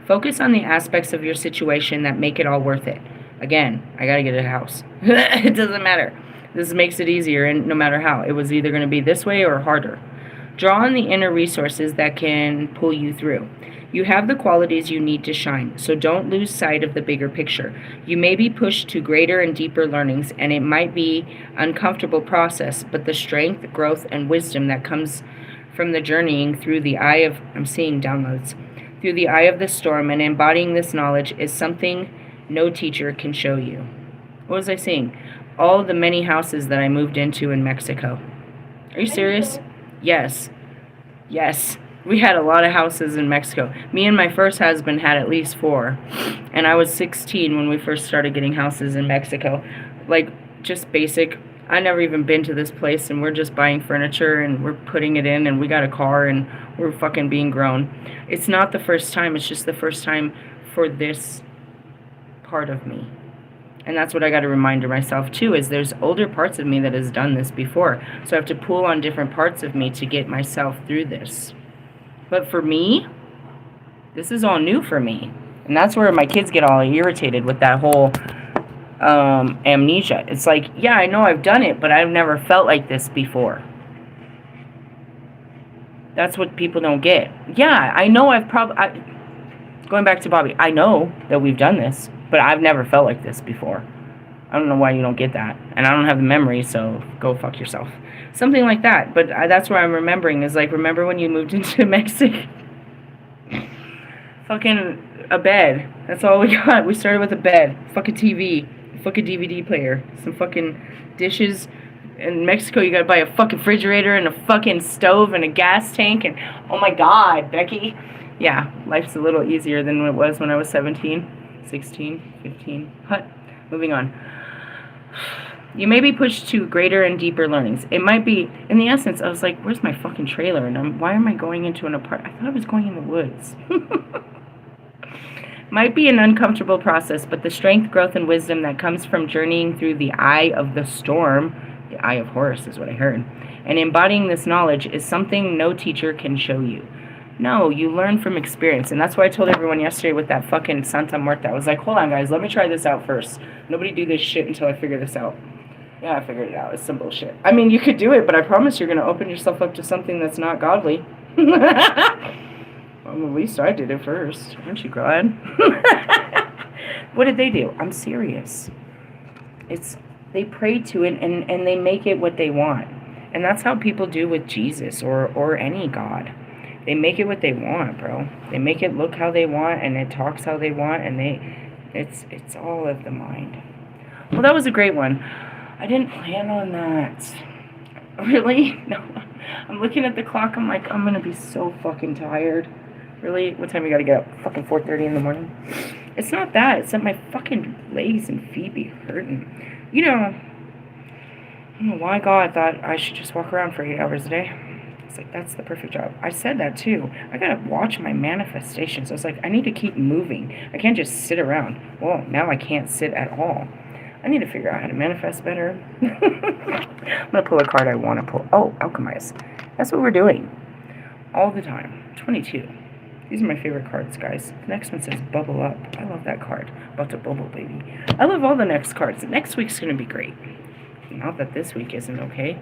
Focus on the aspects of your situation that make it all worth it. Again, I gotta get a house. It doesn't matter. This makes it easier, and no matter how. It was either going to be this way or harder. Draw on the inner resources that can pull you through. You have the qualities you need to shine, so don't lose sight of the bigger picture. You may be pushed to greater and deeper learnings, and it might be an uncomfortable process, but the strength, growth, and wisdom that comes from the journeying through the eye of, I'm seeing downloads, through the eye of the storm and embodying this knowledge is something no teacher can show you. What was I seeing? All the many houses that I moved into in Mexico. Are you serious? Yes. Yes. We had a lot of houses in Mexico. Me and my first husband had at least 4. And I was 16 when we first started getting houses in Mexico. Like, just basic. I never even been to this place, and we're just buying furniture, and we're putting it in, and we got a car, and we're fucking being grown. It's not the first time. It's just the first time for this part of me. And that's what I got to remind myself too, is there's older parts of me that has done this before. So I have to pull on different parts of me to get myself through this. But for me, this is all new for me. And that's where my kids get all irritated with that whole amnesia. It's like, yeah, I know I've done it, but I've never felt like this before. That's what people don't get. Yeah, I know going back to Bobby, I know that we've done this, but I've never felt like this before. I don't know why you don't get that. And I don't have the memory, so go fuck yourself. Something like that. But that's what I'm remembering, is like, remember when you moved into Mexico? Fucking a bed. That's all we got. We started with a bed. Fucking TV. Fucking DVD player. Some fucking dishes. In Mexico, you gotta buy a fucking refrigerator and a fucking stove and a gas tank. And oh my God, Becky. Yeah, life's a little easier than it was when I was 17. 16, 15, moving on. You may be pushed to greater and deeper learnings. It might be, in the essence, I was like, where's my fucking trailer? And why am I going into an apartment? I thought I was going in the woods. Might be an uncomfortable process, but the strength, growth, and wisdom that comes from journeying through the eye of the storm, the eye of Horus is what I heard, and embodying this knowledge is something no teacher can show you. No, you learn from experience. And that's why I told everyone yesterday with that fucking Santa Muerte. I was like, hold on, guys. Let me try this out first. Nobody do this shit until I figure this out. Yeah, I figured it out. It's some bullshit. I mean, you could do it, but I promise you're going to open yourself up to something that's not godly. Well, at least I did it first. Aren't you glad? What did they do? I'm serious. They pray to it, and they make it what they want. And that's how people do with Jesus or any God. They make it what they want, bro. They make it look how they want, and it talks how they want, and it's all of the mind. Well, that was a great one. I didn't plan on that. Really? No. I'm looking at the clock. I'm like, I'm gonna be so fucking tired. Really? What time you gotta get up? Fucking 4:30 in the morning? It's not that. It's that my fucking legs and feet be hurting. You know, I don't know why God thought I should just walk around for 8 hours a day. It's like, that's the perfect job. I said that too. I gotta watch my manifestations. I was like, I need to keep moving. I can't just sit around. Well, now I can't sit at all. I need to figure out how to manifest better. I'm gonna pull a card I want to pull. Oh, alchemize. That's what we're doing. All the time. 22. These are my favorite cards, guys. The next one says bubble up. I love that card. About to bubble, baby. I love all the next cards. Next week's gonna be great. Not that this week isn't okay.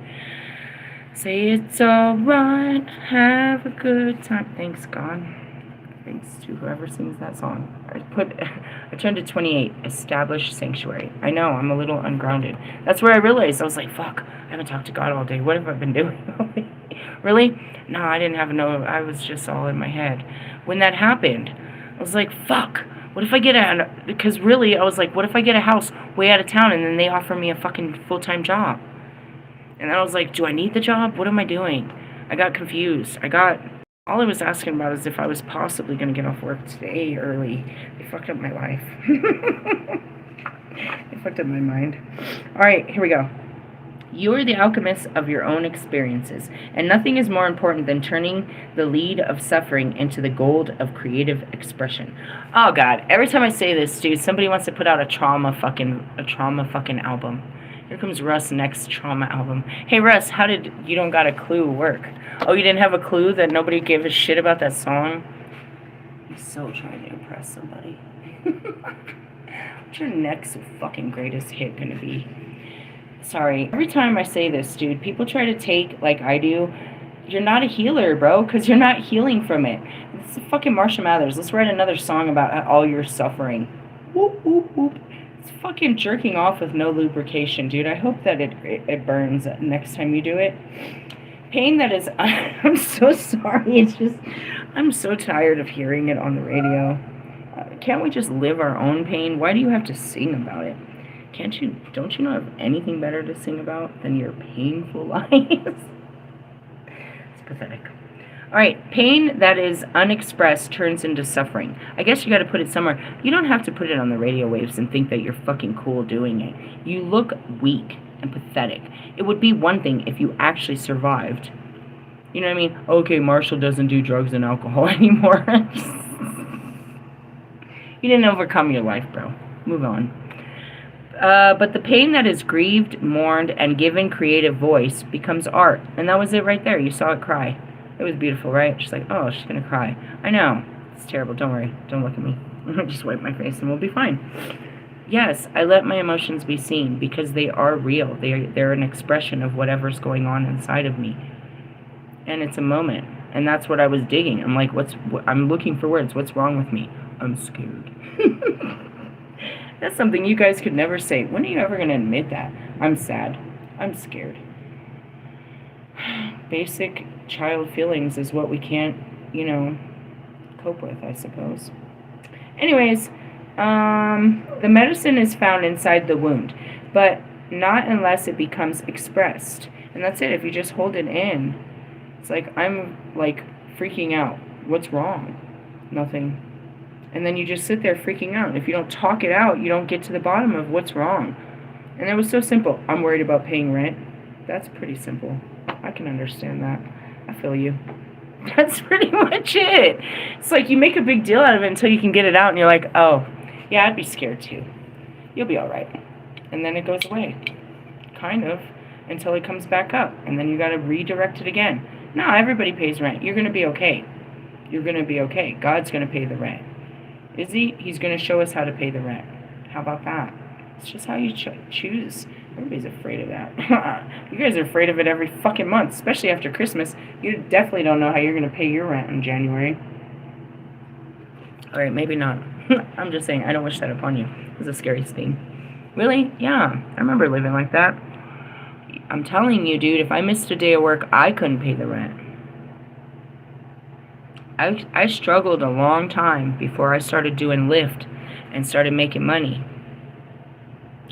Say it's alright, have a good time. Thanks, God. Thanks to whoever sings that song. I turned to 28, establish sanctuary. I know, I'm a little ungrounded. That's where I realized, I was like, fuck, I haven't talked to God all day. What have I been doing? Really? No, I didn't have I was just all in my head. When that happened, I was like, fuck. What if I get because really, I was like, what if I get a house way out of town and then they offer me a fucking full-time job? And I was like, do I need the job? What am I doing? I got confused. All I was asking about is if I was possibly going to get off work today early. They fucked up my life. They fucked up my mind. All right, here we go. You are the alchemist of your own experiences, and nothing is more important than turning the lead of suffering into the gold of creative expression. Oh God! Every time I say this, dude, somebody wants to put out a trauma fucking album. Here comes Russ' next trauma album. Hey Russ, how did You Don't Got a Clue work? Oh, you didn't have a clue that nobody gave a shit about that song? I'm so trying to impress somebody. What's your next fucking greatest hit gonna be? Sorry. Every time I say this, dude, people try to take, like I do, you're not a healer, bro, because you're not healing from it. It's fucking Marsha Mathers. Let's write another song about all your suffering. Whoop, whoop, whoop. It's fucking jerking off with no lubrication, dude. I hope that it burns next time you do it. Pain that is... I'm so sorry. It's just... I'm so tired of hearing it on the radio. Can't we just live our own pain? Why do you have to sing about it? Don't you not have anything better to sing about than your painful lives? It's pathetic. Alright, pain that is unexpressed turns into suffering. I guess you gotta put it somewhere. You don't have to put it on the radio waves and think that you're fucking cool doing it. You look weak and pathetic. It would be one thing if you actually survived. You know what I mean? Okay, Marshall doesn't do drugs and alcohol anymore. You didn't overcome your life, bro. Move on. But the pain that is grieved, mourned, and given creative voice becomes art. And that was it right there. You saw it cry. It was beautiful, right? She's like, oh, she's going to cry. I know. It's terrible. Don't worry. Don't look at me. Just wipe my face and we'll be fine. Yes, I let my emotions be seen because they are real. They're an expression of whatever's going on inside of me. And it's a moment. And that's what I was digging. I'm like, I'm looking for words. What's wrong with me? I'm scared. That's something you guys could never say. When are you ever going to admit that? I'm sad. I'm scared. Basic child feelings is what we can't, cope with, I suppose. Anyways, the medicine is found inside the wound, but not unless it becomes expressed. And that's it. If you just hold it in, it's like, I'm like freaking out. What's wrong? Nothing. And then you just sit there freaking out. If you don't talk it out, you don't get to the bottom of what's wrong. And it was so simple. I'm worried about paying rent. That's pretty simple. I can understand that. I feel you. That's pretty much it. It's like you make a big deal out of it until you can get it out, and you're like, oh, yeah, I'd be scared too. You'll be all right. And then it goes away. Kind of. Until it comes back up. And then you got to redirect it again. No, everybody pays rent. You're going to be okay. You're going to be okay. God's going to pay the rent. Is he? He's going to show us how to pay the rent. How about that? It's just how you choose. Everybody's afraid of that. You guys are afraid of it every fucking month, especially after Christmas. You definitely don't know how you're going to pay your rent in January. Alright, maybe not. I'm just saying, I don't wish that upon you. It's the scariest thing. Really? Yeah. I remember living like that. I'm telling you, dude, if I missed a day of work, I couldn't pay the rent. I struggled a long time before I started doing Lyft and started making money.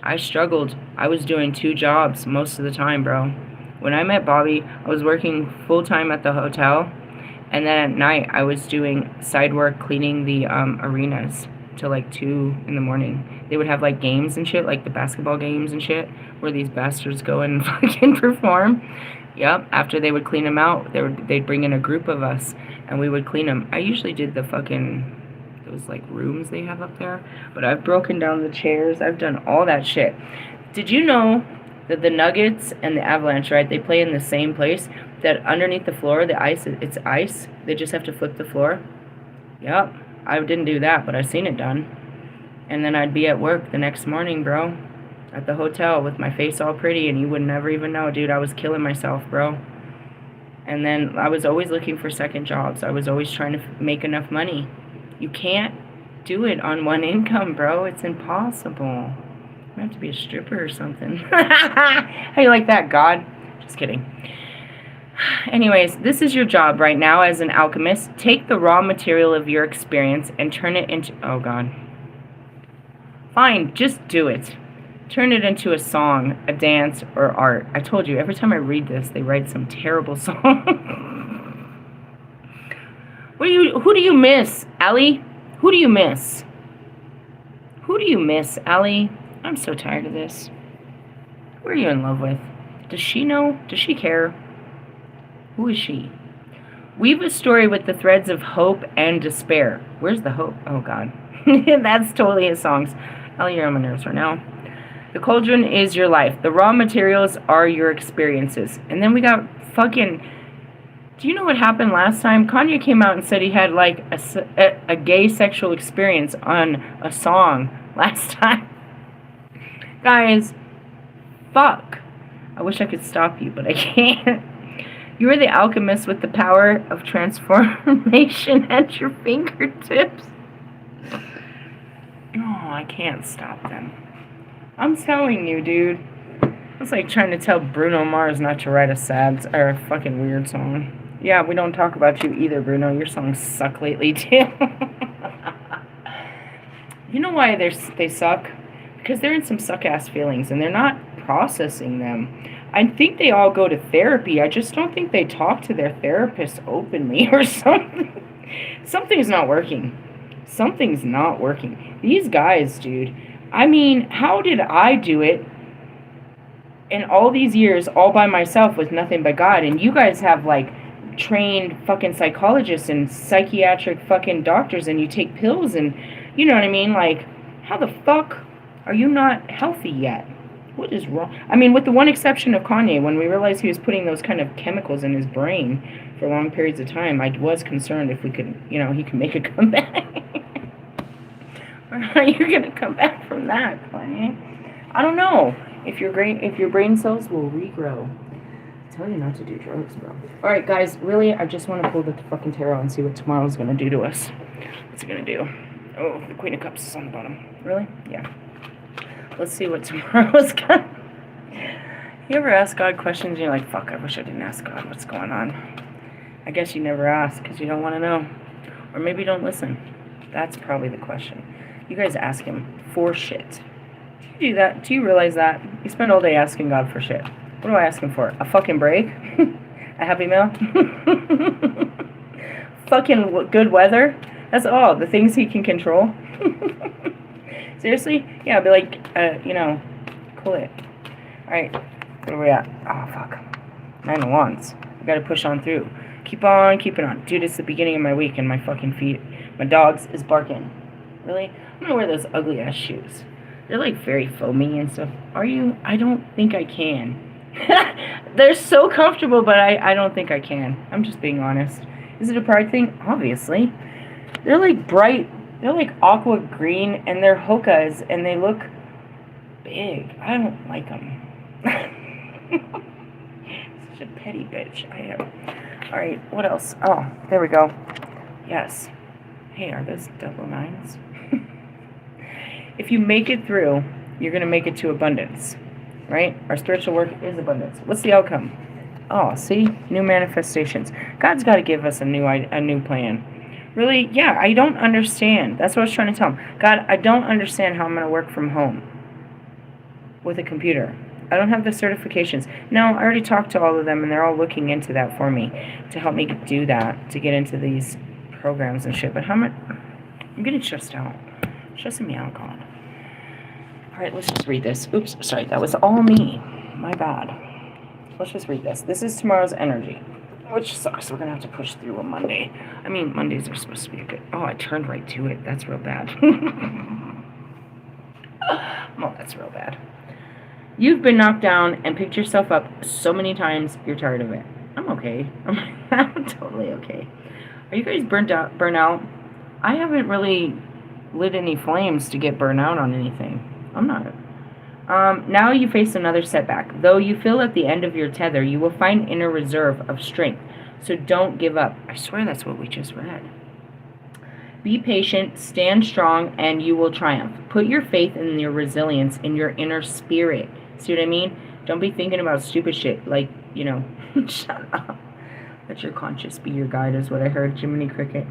I struggled. I was doing 2 jobs most of the time, bro. When I met Bobby, I was working full-time at the hotel, and then at night I was doing side work cleaning the arenas till like 2 in the morning. They would have like games and shit, like the basketball games and shit, where these bastards go and fucking perform. Yep, after they would clean them out, they'd bring in a group of us, and we would clean them. I usually did the fucking, those like rooms they have up there, but I've broken down the chairs. I've done all that shit. Did you know that the Nuggets and the Avalanche, right, they play in the same place, that underneath the floor, the ice, it's ice. They just have to flip the floor. Yep, I didn't do that, but I've seen it done. And then I'd be at work the next morning, bro, at the hotel with my face all pretty, and you would never even know, dude. I was killing myself, bro. And then I was always looking for second jobs. I was always trying to make enough money. You can't do it on one income, bro. It's impossible. You have to be a stripper or something. How you like that, God? Just kidding. Anyways, this is your job right now as an alchemist. Take the raw material of your experience and turn it into... Oh, God. Fine, just do it. Turn it into a song, a dance, or art. I told you, every time I read this, they write some terrible song. Who do you miss, Allie? Who do you miss? Who do you miss, Allie? I'm so tired of this. Who are you in love with? Does she know? Does she care? Who is she? Weave a story with the threads of hope and despair. Where's the hope? Oh, God. That's totally his songs. Allie, you're on my nerves right now. The cauldron is your life. The raw materials are your experiences. And then we got fucking... Do you know what happened last time? Kanye came out and said he had, like, a gay sexual experience on a song last time. Guys, fuck. I wish I could stop you, but I can't. You are the alchemist with the power of transformation at your fingertips. Oh, I can't stop them. I'm telling you, dude. It's like trying to tell Bruno Mars not to write a sad or a fucking weird song. Yeah, we don't talk about you either, Bruno. Your songs suck lately, too. You know why they suck? Because they're in some suck-ass feelings, and they're not processing them. I think they all go to therapy. I just don't think they talk to their therapist openly or something. Something's not working. Something's not working. These guys, dude. I mean, how did I do it in all these years all by myself with nothing but God? And you guys have, like, trained fucking psychologists and psychiatric fucking doctors, and you take pills and, you know what I mean? Like, how the fuck are you not healthy yet? What is wrong? I mean, with the one exception of Kanye, when we realized he was putting those kind of chemicals in his brain for long periods of time, I was concerned if we could, you know, he could make a comeback. Or how are you going to come back from that, Kanye? I don't know. If your brain cells will regrow. I tell you not to do drugs, bro. Alright, guys, really, I just want to pull the fucking tarot and see what tomorrow's going to do to us. What's it going to do? Oh, the Queen of Cups is on the bottom. Really? Yeah. Let's see what tomorrow's going. You ever ask God questions and you're like, fuck, I wish I didn't ask God what's going on. I guess you never ask because you don't want to know. Or maybe you don't listen. That's probably the question. You guys ask him for shit. Do you do that? Do you realize that? You spend all day asking God for shit. What do I ask him for? A fucking break? A happy meal? Fucking good weather? That's all. The things he can control. Seriously? Yeah, I'd be like, you know, cool it. Alright, where are we at? Oh, fuck. 9 of Wands. I gotta push on through. Keep on keeping on. Dude, it's the beginning of my week and my fucking feet, my dogs is barking. Really? I'm gonna wear those ugly ass shoes. They're like very foamy and stuff. Are you? I don't think I can. They're so comfortable, but I don't think I can. I'm just being honest. Is it a pride thing? Obviously. They're like bright. They're like aqua green, and they're hokas, and they look big. I don't like them. Such a petty bitch I am. Alright, what else? Oh, there we go. Yes. Hey, are those double nines? If you make it through, you're going to make it to abundance. Right? Our spiritual work is abundance. What's the outcome? Oh, see? New manifestations. God's got to give us a new plan. Really? Yeah, I don't understand. That's what I was trying to tell him. God, I don't understand how I'm going to work from home with a computer. I don't have the certifications. No, I already talked to all of them, and they're all looking into that for me to help me do that, to get into these programs and shit. But how much? I'm getting stressed out. Stressing me out, God. Alright, let's just read this. Oops, sorry, that was all me. My bad. Let's just read this. This is tomorrow's energy, which sucks. We're going to have to push through a Monday. I mean, Mondays are supposed to be a good... Oh, I turned right to it. That's real bad. Oh, that's real bad. You've been knocked down and picked yourself up so many times, you're tired of it. I'm okay. I'm totally okay. Are you guys burnt out? I haven't really lit any flames to get burnt out on anything. I'm not. Now you face another setback. Though you feel at the end of your tether, you will find inner reserve of strength. So don't give up. I swear that's what we just read. Be patient, stand strong, and you will triumph. Put your faith in your resilience, in your inner spirit. See what I mean? Don't be thinking about stupid shit. Like, you know, shut up. Let your conscience be your guide is what I heard, Jiminy Cricket.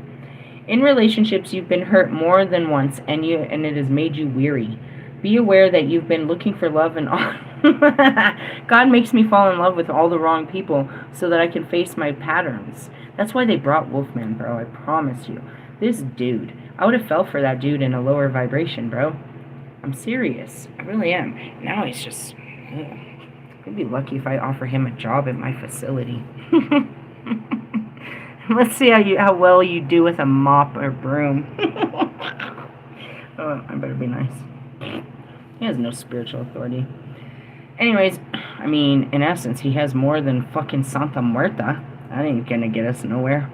In relationships, you've been hurt more than once, and it has made you weary. Be aware that you've been looking for love in all God makes me fall in love with all the wrong people so that I can face my patterns. That's why they brought Wolfman, bro. I promise you. This dude, I would have fell for that dude in a lower vibration, bro. I'm serious. I really am. Now he's just... Ugh. I'd be lucky if I offer him a job at my facility. Let's see how well you do with a mop or broom. Oh, I better be nice. He has no spiritual authority. Anyways, I mean, in essence, he has more than fucking Santa Muerte. That ain't gonna get us nowhere.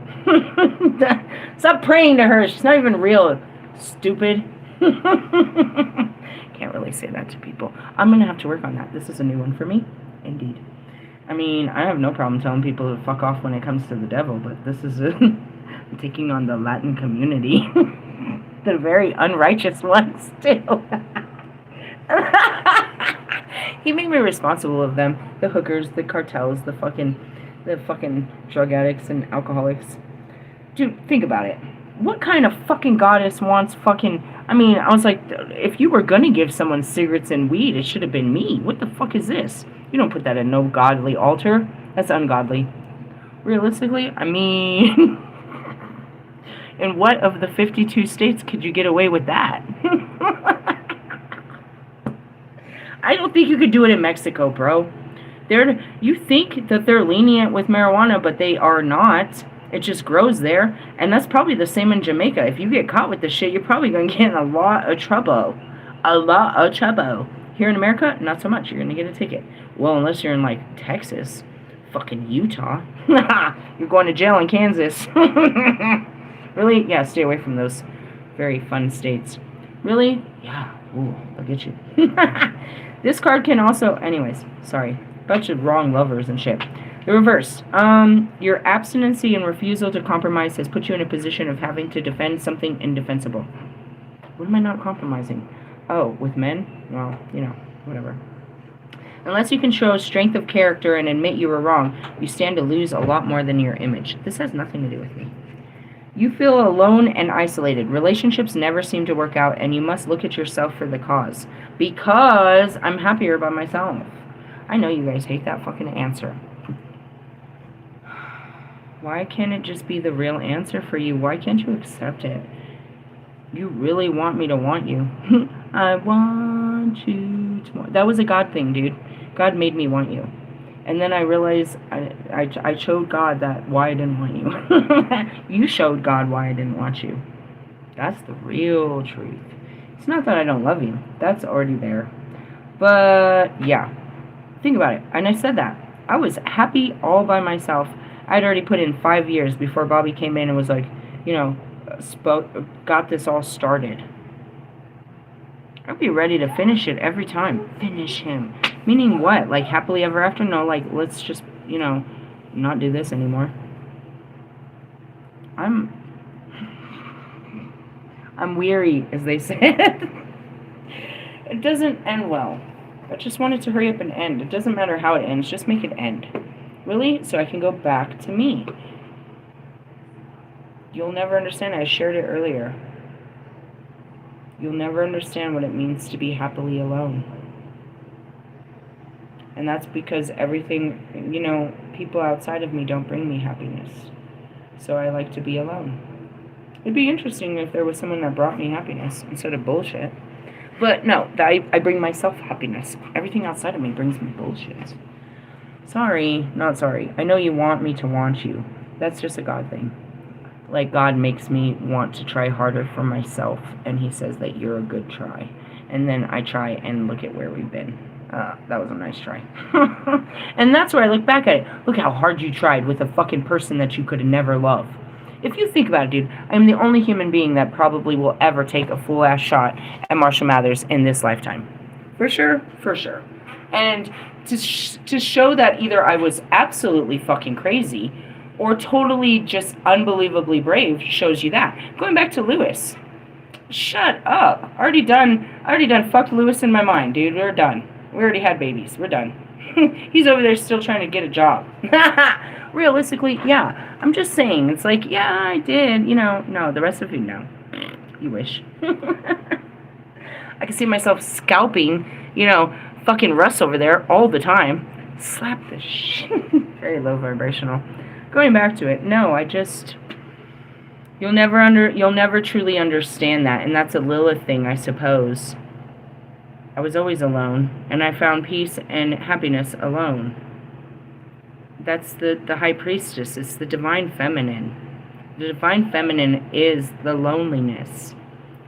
Stop praying to her. She's not even real, stupid. Can't really say that to people. I'm gonna have to work on that. This is a new one for me. Indeed. I mean, I have no problem telling people to fuck off when it comes to the devil, but this is I'm taking on the Latin community. The very unrighteous ones, too. He made me responsible of them. The hookers, the cartels, the fucking drug addicts and alcoholics. Dude, think about it. What kind of fucking goddess wants fucking... I mean, I was like, if you were gonna give someone cigarettes and weed, it should have been me. What the fuck is this? You don't put that in no godly altar. That's ungodly. Realistically, I mean... in what of the 52 states could you get away with that? I don't think you could do it in Mexico, bro. You think that they're lenient with marijuana, but they are not. It just grows there. And that's probably the same in Jamaica. If you get caught with this shit, you're probably going to get in a lot of trouble. A lot of trouble. Here in America, not so much. You're going to get a ticket. Well, unless you're in, like, Texas. Fucking Utah. You're going to jail in Kansas. Really? Yeah, stay away from those very fun states. Really? Yeah. Ooh, I'll get you. This card can also... Anyways, sorry. Bunch of wrong lovers and shit. The reverse. Your abstinency and refusal to compromise has put you in a position of having to defend something indefensible. What am I not compromising? Oh, with men? Well, you know, whatever. Unless you can show strength of character and admit you were wrong, you stand to lose a lot more than your image. This has nothing to do with me. You feel alone and isolated. Relationships never seem to work out, and you must look at yourself for the cause. Because I'm happier by myself. I know you guys hate that fucking answer. Why can't it just be the real answer for you? Why can't you accept it? You really want me to want you. I want you to want... That was a God thing, dude. God made me want you. And then I realized I showed God that why I didn't want you. You showed God why I didn't want you. That's the real truth. It's not that I don't love you. That's already there. But, yeah. Think about it. And I said that. I was happy all by myself. I'd already put in 5 years before Bobby came in and was like, you know, got this all started. I'd be ready to finish it every time. Finish him. Meaning what? Like happily ever after? No, like let's just, you know, not do this anymore. I'm weary, as they said. It doesn't end well. I just want it to hurry up and end. It doesn't matter how it ends, just make it end. Really? So I can go back to me. You'll never understand. I shared it earlier. You'll never understand what it means to be happily alone. And that's because everything, you know, people outside of me don't bring me happiness. So I like to be alone. It'd be interesting if there was someone that brought me happiness instead of bullshit. But no, I bring myself happiness. Everything outside of me brings me bullshit. Sorry, not sorry. I know you want me to want you. That's just a God thing. Like God makes me want to try harder for myself. And he says that you're a good try. And then I try and look at where we've been. That was a nice try. And that's where I look back at it. Look how hard you tried with a fucking person that you could never love. If you think about it, dude, I'm the only human being that probably will ever take a full-ass shot at Marshall Mathers in this lifetime. For sure, for sure. And to show that either I was absolutely fucking crazy or totally just unbelievably brave shows you that. Going back to Lewis. Shut up. Already done fucked Lewis in my mind, dude. We're done. We already had babies. We're done. He's over there still trying to get a job. Realistically, yeah. I'm just saying. It's like, yeah, I did. You know, no, the rest of you know. You wish. I can see myself scalping, you know, fucking Russ over there all the time. Slap the shit. Very low vibrational. Going back to it, no, I just... You'll never truly understand that, and that's a Lilith thing, I suppose. I was always alone, and I found peace and happiness alone. That's the High Priestess. It's the Divine Feminine. The Divine Feminine is the loneliness.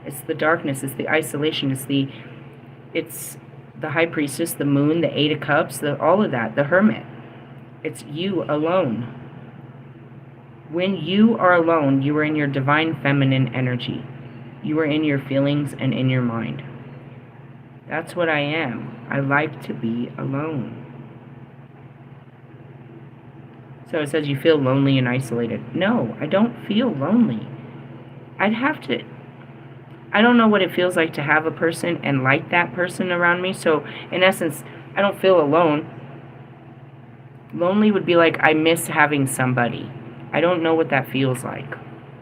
It's the darkness. It's the isolation. It's the High Priestess, the Moon, the Eight of Cups, all of that. The Hermit. It's you alone. When you are alone, you are in your Divine Feminine energy. You are in your feelings and in your mind. That's what I am. I like to be alone. So it says you feel lonely and isolated. No, I don't feel lonely. I'd have to... I don't know what it feels like to have a person and like that person around me. So, in essence, I don't feel alone. Lonely would be like I miss having somebody. I don't know what that feels like,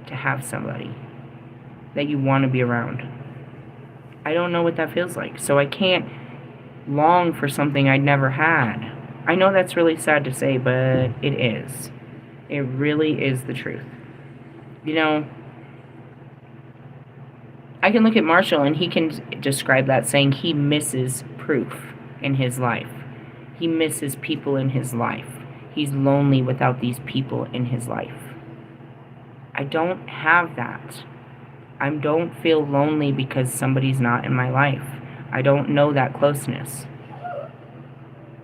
to have somebody that you want to be around. I don't know what that feels like. So I can't long for something I'd never had. I know that's really sad to say, but it is. It really is the truth. You know, I can look at Marshall and he can describe that saying he misses proof in his life. He misses people in his life. He's lonely without these people in his life. I don't have that. I don't feel lonely because somebody's not in my life. I don't know that closeness.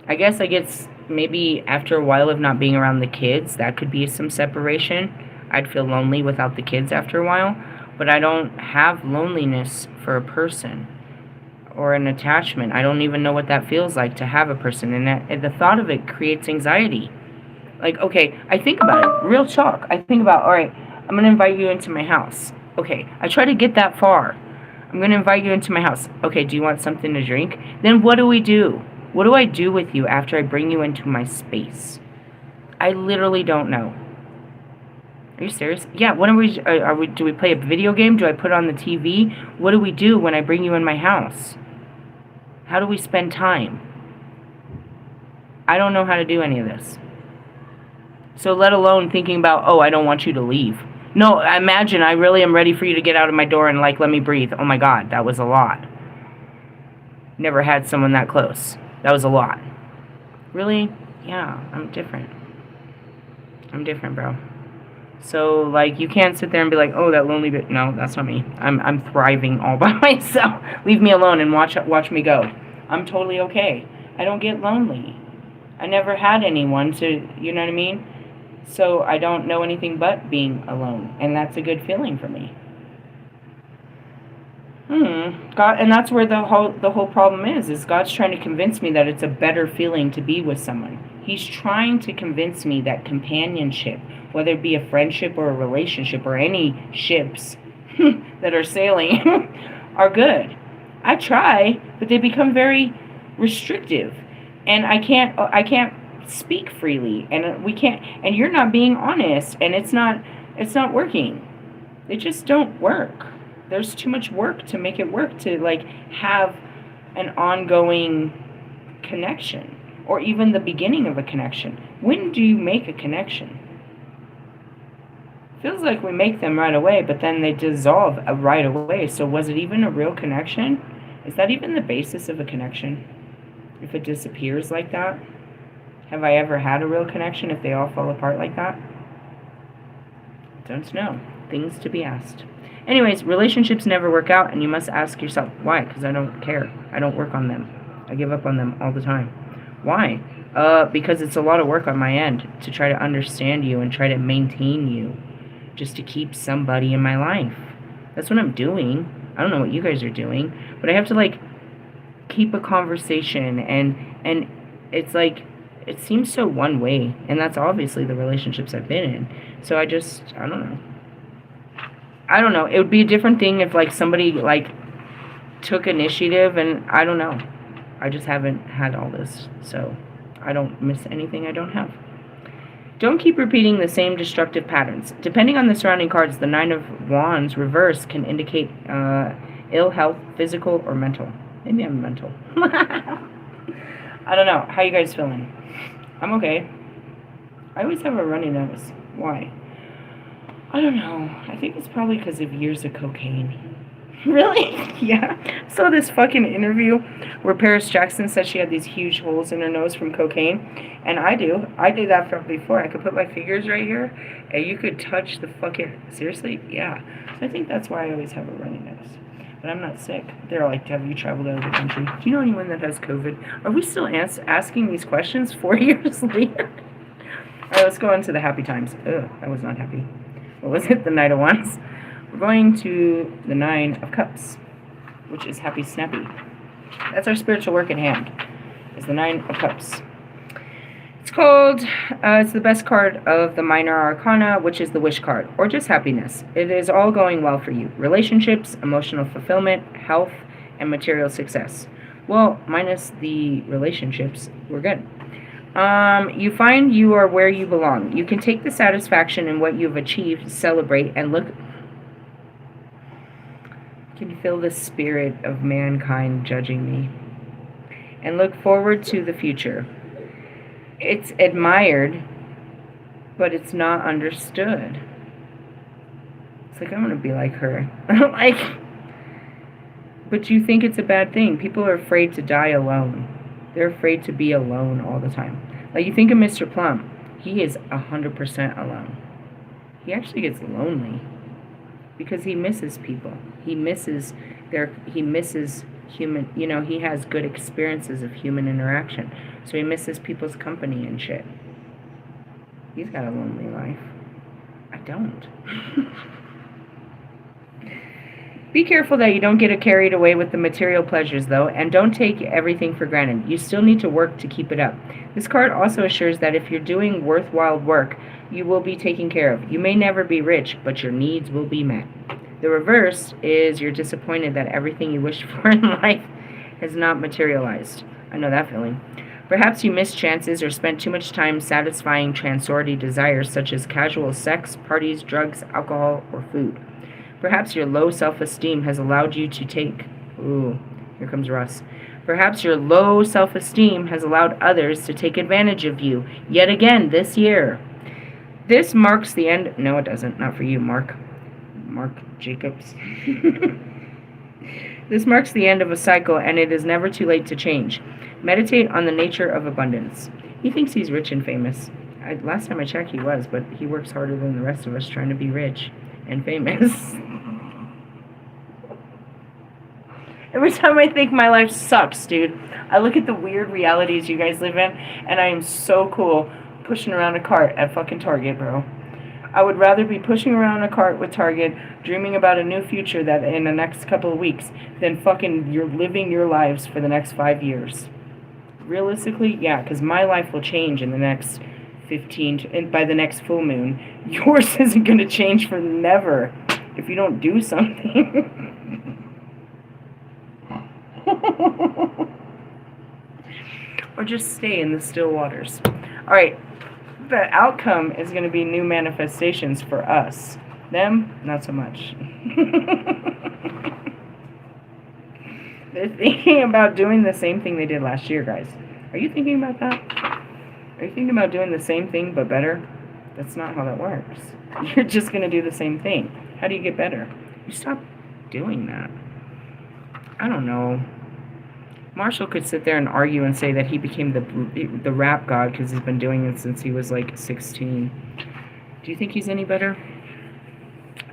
I guess I get maybe after a while of not being around the kids, that could be some separation. I'd feel lonely without the kids after a while. But I don't have loneliness for a person or an attachment. I don't even know what that feels like to have a person. And the thought of it creates anxiety. Like, okay, I think about it. Real talk. I think about, all right, I'm going to invite you into my house. Okay, I try to get that far. I'm going to invite you into my house. Okay, do you want something to drink? Then what do we do? What do I do with you after I bring you into my space? I literally don't know. Are you serious? Yeah, what do we play a video game? Do I put on the TV? What do we do when I bring you in my house? How do we spend time? I don't know how to do any of this. So let alone thinking about, oh, I don't want you to leave. No, imagine I really am ready for you to get out of my door and, like, let me breathe. Oh, my God, that was a lot. Never had someone that close. That was a lot. Really? Yeah, I'm different. I'm different, bro. So, like, you can't sit there and be like, oh, that lonely bit. No, that's not me. I'm thriving all by myself. Leave me alone and watch me go. I'm totally okay. I don't get lonely. I never had anyone to, you know what I mean? So I don't know anything but being alone. And that's a good feeling for me. God, and that's where the whole problem is God's trying to convince me that it's a better feeling to be with someone. He's trying to convince me that companionship, whether it be a friendship or a relationship or any ships that are sailing, are good. I try, but they become very restrictive. And I can't speak freely, and we can't, and you're not being honest, and it's not working. They just don't work. There's too much work to make it work, to like have an ongoing connection, or even the beginning of a connection. When do you make a connection? Feels like we make them right away, but then they dissolve right away. So was it even a real connection? Is that even the basis of a connection? If it disappears like that? Have I ever had a real connection if they all fall apart like that? Don't know. Things to be asked. Anyways, relationships never work out, and you must ask yourself, why? Because I don't care. I don't work on them. I give up on them all the time. Why? Because it's a lot of work on my end to try to understand you and try to maintain you, just to keep somebody in my life. That's what I'm doing. I don't know what you guys are doing, but I have to, like, keep a conversation, and it's like, it seems so one way, and that's obviously the relationships I've been in. So I don't know. It would be a different thing if, like, somebody, like, took initiative, and I don't know. I just haven't had all this, so I don't miss anything I don't have. Don't keep repeating the same destructive patterns. Depending on the surrounding cards, the Nine of Wands reverse can indicate ill health, physical or mental. Maybe I'm mental. I don't know. How you guys feeling? I'm okay. I always have a runny nose. Why? I don't know. I think it's probably because of years of cocaine. Really? Yeah. So this fucking interview where Paris Jackson said she had these huge holes in her nose from cocaine, and I do. I did that from before. I could put my fingers right here, and you could touch the fucking. Seriously? Yeah. So I think that's why I always have a runny nose. But I'm not sick. They're like, have you traveled out of the country? Do you know anyone that has COVID? Are we still asking these questions 4 years later? All right, let's go on to the happy times. Ugh, I was not happy. What was it? The Knight of Wands. We're going to the Nine of Cups, which is happy, snappy. That's our spiritual work in hand. Is the Nine of Cups. It's called, it's the best card of the Minor Arcana, which is the Wish card, or just happiness. It is all going well for you. Relationships, emotional fulfillment, health, and material success. Well, minus the relationships, we're good. You find you are where you belong. You can take the satisfaction in what you've achieved, celebrate, and look. Can you feel the spirit of mankind judging me? And look forward to the future. It's admired, but it's not understood. It's like, I'm going to be like her. But you think it's a bad thing. People are afraid to die alone. They're afraid to be alone all the time. Like, you think of Mr. Plum. He is 100% alone. He actually gets lonely because he misses people. He misses human, he has good experiences of human interaction. So he misses people's company and shit. He's got a lonely life. I don't. Be careful that you don't get carried away with the material pleasures, though, and don't take everything for granted. You still need to work to keep it up. This card also assures that if you're doing worthwhile work, you will be taken care of. You may never be rich, but your needs will be met. The reverse is you're disappointed that everything you wished for in life has not materialized. I know that feeling. Perhaps you missed chances or spent too much time satisfying transority desires such as casual sex, parties, drugs, alcohol, or food. Perhaps your low self-esteem has allowed you to take... Ooh, here comes Russ. Perhaps your low self-esteem has allowed others to take advantage of you yet again this year. This marks the end... No, it doesn't. Not for you, Mark Jacobs. This marks the end of a cycle, and it is never too late to change. Meditate on the nature of abundance. He thinks he's rich and famous. Last time I checked, he was, but he works harder than the rest of us trying to be rich and famous. Every time I think my life sucks, dude, I look at the weird realities you guys live in, and I am so cool pushing around a cart at fucking Target, bro. I would rather be pushing around a cart with Target, dreaming about a new future that in the next couple of weeks, than fucking you're living your lives for the next 5 years. Realistically, yeah, because my life will change in the next 15, by the next full moon. Yours isn't going to change for never if you don't do something. Or just stay in the still waters. All right. The outcome is going to be new manifestations for us. Them, not so much. They're thinking about doing the same thing they did last year, guys. Are you thinking about that? Are you thinking about doing the same thing but better? That's not how that works. You're just going to do the same thing. How do you get better? You stop doing that. I don't know. Marshall could sit there and argue and say that he became the rap god because he's been doing it since he was like 16. Do you think he's any better?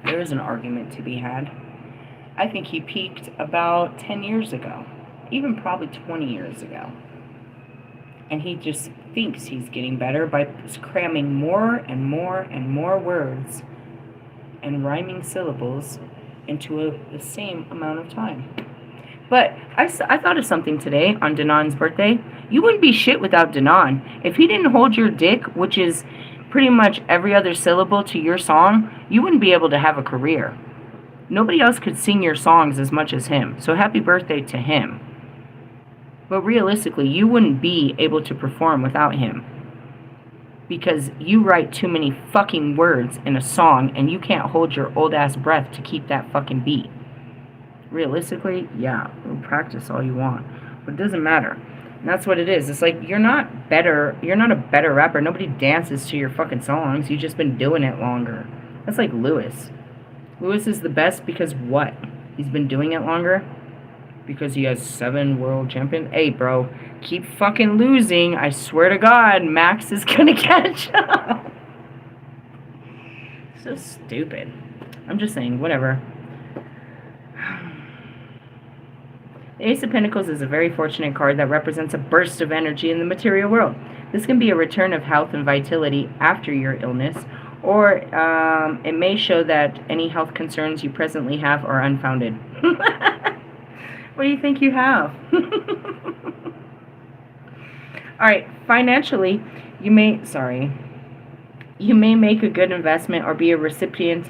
There is an argument to be had. I think he peaked about 10 years ago, even probably 20 years ago. And he just thinks he's getting better by cramming more and more and more words and rhyming syllables into the same amount of time. But I thought of something today on Danon's birthday. You wouldn't be shit without Danon. If he didn't hold your dick, which is pretty much every other syllable to your song, you wouldn't be able to have a career. Nobody else could sing your songs as much as him. So happy birthday to him. But realistically, you wouldn't be able to perform without him. Because you write too many fucking words in a song and you can't hold your old ass breath to keep that fucking beat. Realistically, yeah, practice all you want, but it doesn't matter. And that's what it is. It's like, you're not a better rapper. Nobody dances to your fucking songs. You've just been doing it longer. That's like Lewis. Lewis is the best because what? He's been doing it longer? Because he has 7 world champions? Hey, bro, keep fucking losing. I swear to God, Max is gonna catch up. So stupid. I'm just saying, whatever. The Ace of Pentacles is a very fortunate card that represents a burst of energy in the material world. This can be a return of health and vitality after your illness, or it may show that any health concerns you presently have are unfounded. What do you think you have? Alright, financially, you may make a good investment or be a recipient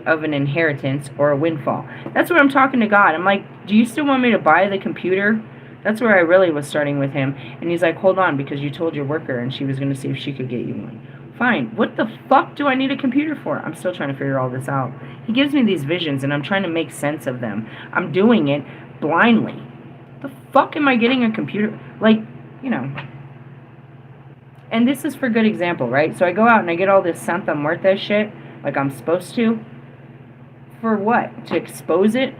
of an inheritance or a windfall. That's what I'm talking to God. I'm like, do you still want me to buy the computer? That's where I really was starting with him. And he's like, hold on, because you told your worker and she was going to see if she could get you one. Fine. What the fuck do I need a computer for? I'm still trying to figure all this out. He gives me these visions and I'm trying to make sense of them. I'm doing it blindly. The fuck am I getting a computer? Like, you know. And this is for good example, right? So I go out and I get all this Santa Muerte shit, like I'm supposed to. For what? To expose it?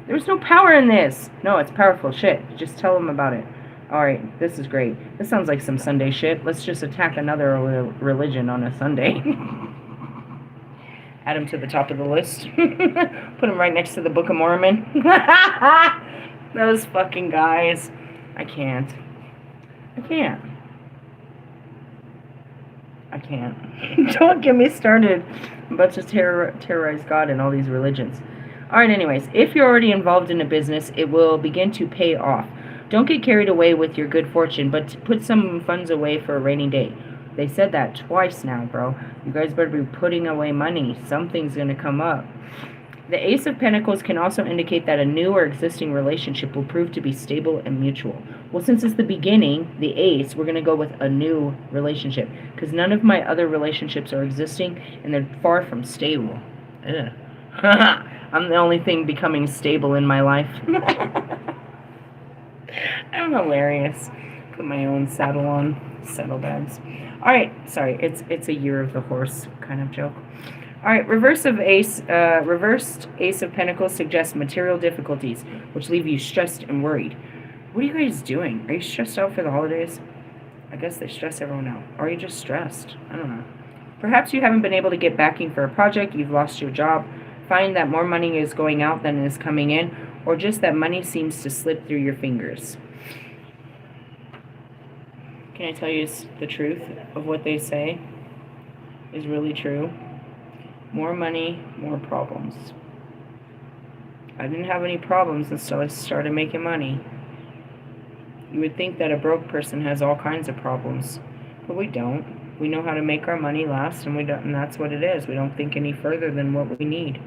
There's no power in this. No, it's powerful shit. Just tell them about it. Alright, this is great. This sounds like some Sunday shit. Let's just attack another religion on a Sunday. Add him to the top of the list. Put him right next to the Book of Mormon. Those fucking guys. I can't. Don't get me started. I'm about to terrorize God and all these religions. Alright, anyways. If you're already involved in a business, it will begin to pay off. Don't get carried away with your good fortune, but put some funds away for a rainy day. They said that twice now, bro. You guys better be putting away money. Something's going to come up. The Ace of Pentacles can also indicate that a new or existing relationship will prove to be stable and mutual. Well, since it's the beginning, the Ace, we're going to go with a new relationship. Because none of my other relationships are existing, and they're far from stable. Ugh. I'm the only thing becoming stable in my life. I'm hilarious. Put my own saddlebags. Alright, sorry, it's a year of the horse kind of joke. Alright, reversed Ace of Pentacles suggests material difficulties, which leave you stressed and worried. What are you guys doing? Are you stressed out for the holidays? I guess they stress everyone out. Or are you just stressed? I don't know. Perhaps you haven't been able to get backing for a project, you've lost your job, find that more money is going out than is coming in, or just that money seems to slip through your fingers. Can I tell you the truth of what they say is really true? More money, more problems. I didn't have any problems until I started making money. You would think that a broke person has all kinds of problems, but we don't. We know how to make our money last, and we don't, and that's what it is. We don't think any further than what we need.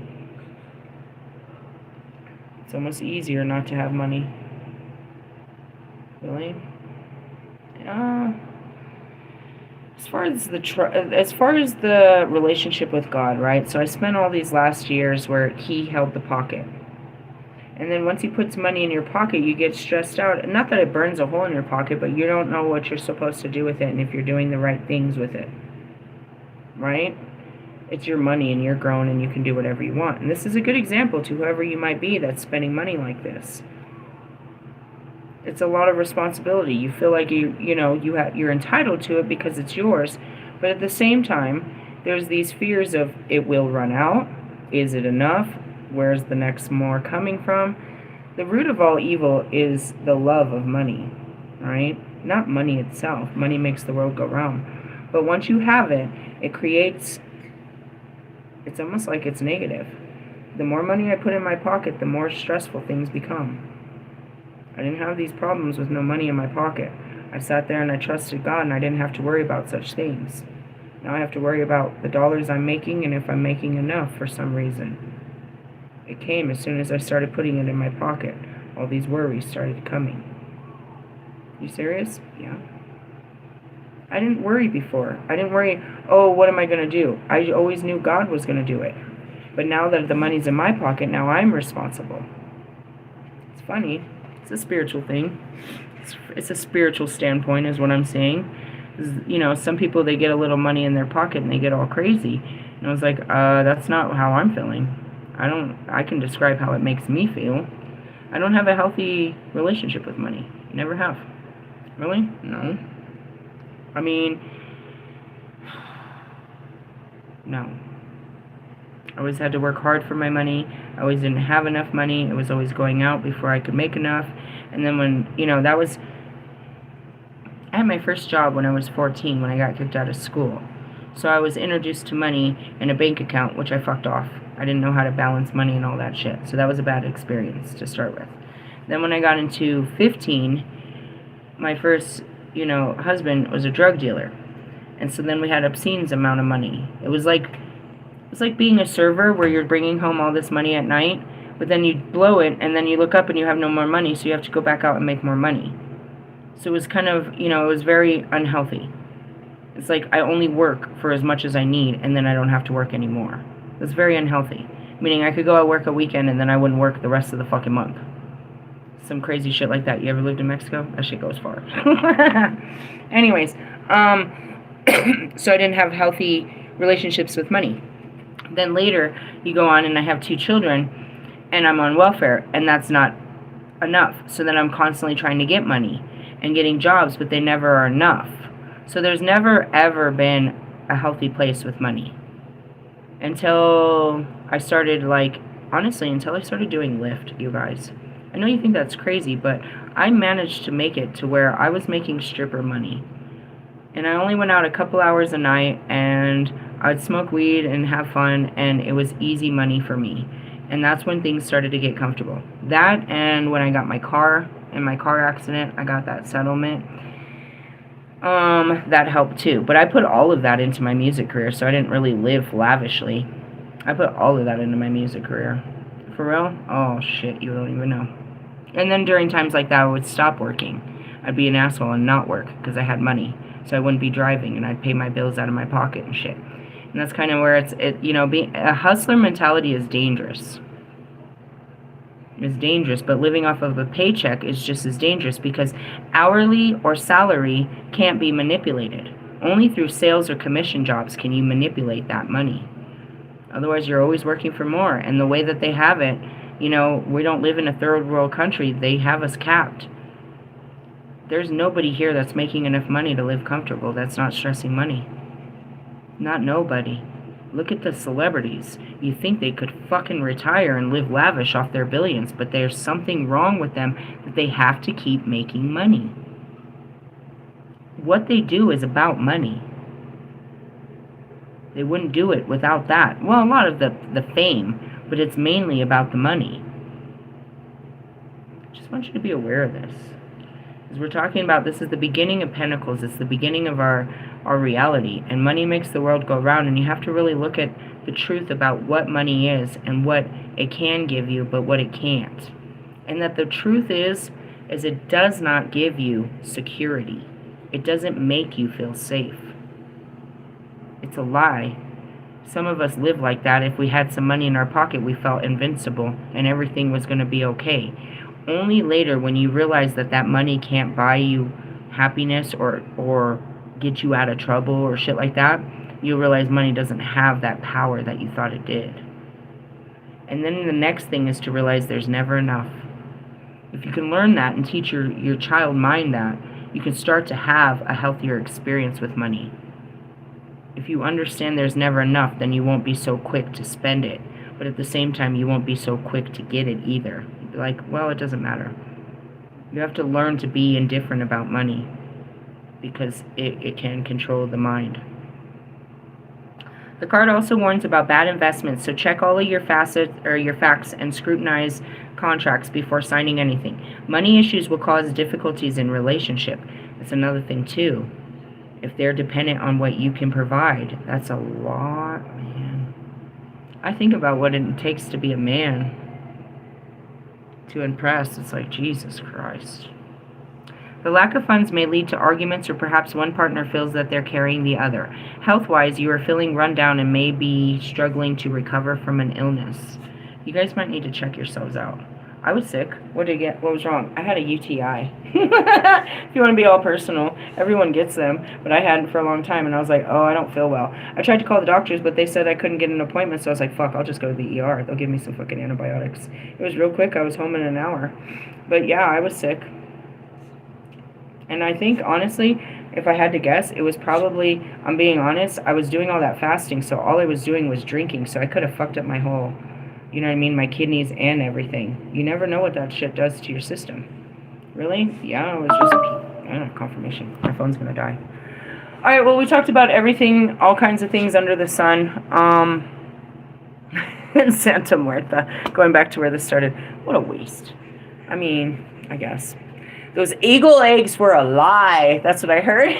It's almost easier not to have money. Really? As far as the relationship with God, right? So I spent all these last years where He held the pocket. And then once He puts money in your pocket, you get stressed out. Not that it burns a hole in your pocket, but you don't know what you're supposed to do with it and if you're doing the right things with it. Right? It's your money and you're grown and you can do whatever you want. And this is a good example to whoever you might be that's spending money like this. It's a lot of responsibility. You feel like you're entitled to it because it's yours, but at the same time, there's these fears of it will run out. Is it enough? Where's the next more coming from? The root of all evil is the love of money, right? Not money itself. Money makes the world go round. But once you have it, it creates. It's almost like it's negative. The more money I put in my pocket, the more stressful things become. I didn't have these problems with no money in my pocket. I sat there and I trusted God and I didn't have to worry about such things. Now I have to worry about the dollars I'm making and if I'm making enough for some reason. It came as soon as I started putting it in my pocket. All these worries started coming. You serious? Yeah. I didn't worry before. I didn't worry, oh, what am I going to do? I always knew God was going to do it. But now that the money's in my pocket, now I'm responsible. It's funny. It's a spiritual thing. It's a spiritual standpoint is what I'm saying. You know, some people, they get a little money in their pocket and they get all crazy. And I was like, that's not how I'm feeling. I can describe how it makes me feel. I don't have a healthy relationship with money. Never have. Really? No. I mean, no. I always had to work hard for my money. I always didn't have enough money. It was always going out before I could make enough. And then when, you know, I had my first job when I was 14 when I got kicked out of school. So I was introduced to money and a bank account, which I fucked off. I didn't know how to balance money and all that shit. So that was a bad experience to start with. Then when I got into 15, my first, you know, husband was a drug dealer. And so then we had obscene amount of money. It's like being a server where you're bringing home all this money at night, but then you blow it and then you look up and you have no more money, so you have to go back out and make more money. So it was kind of, you know, it was very unhealthy. It's like I only work for as much as I need and then I don't have to work anymore. It's very unhealthy. Meaning I could go out work a weekend and then I wouldn't work the rest of the fucking month. Some crazy shit like that. You ever lived in Mexico? That shit goes far. Anyways, so I didn't have healthy relationships with money. Then later, you go on and I have 2 children and I'm on welfare and that's not enough. So then I'm constantly trying to get money and getting jobs, but they never are enough. So there's never ever been a healthy place with money. Until I started, like, honestly, until I started doing Lyft, you guys. I know you think that's crazy, but I managed to make it to where I was making stripper money. And I only went out a couple hours a night, and I'd smoke weed and have fun, and it was easy money for me. And that's when things started to get comfortable. That, and when I got my car, in my car accident, I got that settlement. That helped too. But I put all of that into my music career, so I didn't really live lavishly. I put all of that into my music career. For real? Oh, shit, you don't even know. And then during times like that, I would stop working. I'd be an asshole and not work because I had money. So I wouldn't be driving, and I'd pay my bills out of my pocket and shit. And that's kind of where you know, being a hustler mentality is dangerous. It's dangerous, but living off of a paycheck is just as dangerous because hourly or salary can't be manipulated. Only through sales or commission jobs can you manipulate that money. Otherwise, you're always working for more. And the way that they have it, you know, we don't live in a third world country. They have us capped. There's nobody here that's making enough money to live comfortable that's not stressing money. Not nobody. Look at the celebrities. You think they could fucking retire and live lavish off their billions, but there's something wrong with them that they have to keep making money. What they do is about money. They wouldn't do it without that. Well, a lot of the fame, but it's mainly about the money. Just want you to be aware of this. As we're talking about, this is the beginning of Pentacles. It's the beginning of our reality. And money makes the world go round. And you have to really look at the truth about what money is and what it can give you, but what it can't. And that the truth is it does not give you security. It doesn't make you feel safe. It's a lie. Some of us live like that. If we had some money in our pocket, we felt invincible and everything was going to be okay. Only later, when you realize that that money can't buy you happiness or get you out of trouble or shit like that, you'll realize money doesn't have that power that you thought it did. And then the next thing is to realize there's never enough. If you can learn that and teach your child mind that, you can start to have a healthier experience with money. If you understand there's never enough, then you won't be so quick to spend it. But at the same time, you won't be so quick to get it either. You'll be like, well, it doesn't matter. You have to learn to be indifferent about money because it can control the mind. The card also warns about bad investments, so check all of your facts and scrutinize contracts before signing anything. Money issues will cause difficulties in relationship. That's another thing too. If they're dependent on what you can provide, that's a lot, man. I think about what it takes to be a man to impress. It's like, Jesus Christ. The lack of funds may lead to arguments, or perhaps one partner feels that they're carrying the other. Health-wise, you are feeling run down and may be struggling to recover from an illness. You guys might need to check yourselves out. I was sick. What did I get? What was wrong? I had a UTI. If you want to be all personal, everyone gets them, but I hadn't for a long time, and I was like, oh, I don't feel well. I tried to call the doctors, but they said I couldn't get an appointment, so I was like, fuck, I'll just go to the ER. They'll give me some fucking antibiotics. It was real quick. I was home in an hour. But yeah, I was sick. And I think, honestly, if I had to guess, it was probably, I'm being honest, I was doing all that fasting, so all I was doing was drinking, so I could have fucked up my whole, you know what I mean, my kidneys and everything. You never know what that shit does to your system. Really? Yeah, it was just confirmation. My phone's gonna die. Alright, well, we talked about everything, all kinds of things under the sun. And Santa Muerte, going back to where this started. What a waste. I mean, I guess. Those eagle eggs were a lie. That's what I heard.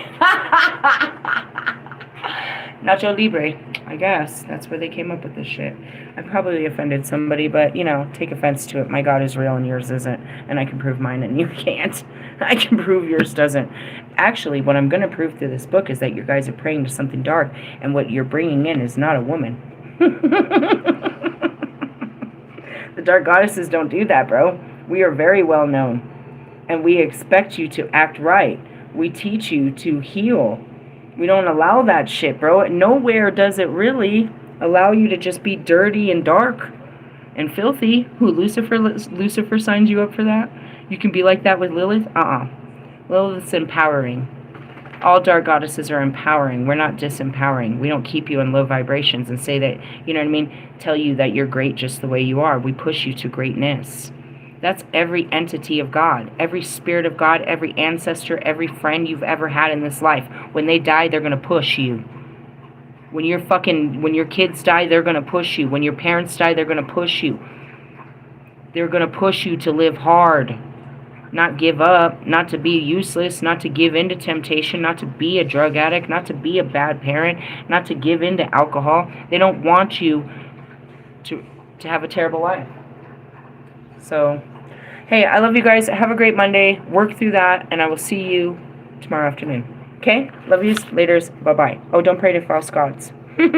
Nacho Libre. I guess. That's where they came up with this shit. I probably offended somebody, but, you know, take offense to it. My God is real and yours isn't. And I can prove mine and you can't. I can prove yours doesn't. Actually, what I'm going to prove through this book is that you guys are praying to something dark, and what you're bringing in is not a woman. The dark goddesses don't do that, bro. We are very well known. And we expect you to act right. We teach you to heal. We don't allow that shit, bro. Nowhere does it really allow you to just be dirty and dark and filthy. Who, Lucifer signs you up for that? You can be like that with Lilith? Lilith's empowering. All dark goddesses are empowering. We're not disempowering. We don't keep you in low vibrations and say that, you know what I mean? Tell you that you're great just the way you are. We push you to greatness. That's every entity of God, every spirit of God, every ancestor, every friend you've ever had in this life. When they die, they're going to push you. When your kids die, they're going to push you. When your parents die, they're going to push you. They're going to push you to live hard, not give up, not to be useless, not to give in to temptation, not to be a drug addict, not to be a bad parent, not to give in to alcohol. They don't want you to have a terrible life. So, hey, I love you guys. Have a great Monday. Work through that, and I will see you tomorrow afternoon. Okay? Love yous. Laters. Bye-bye. Oh, don't pray to false gods.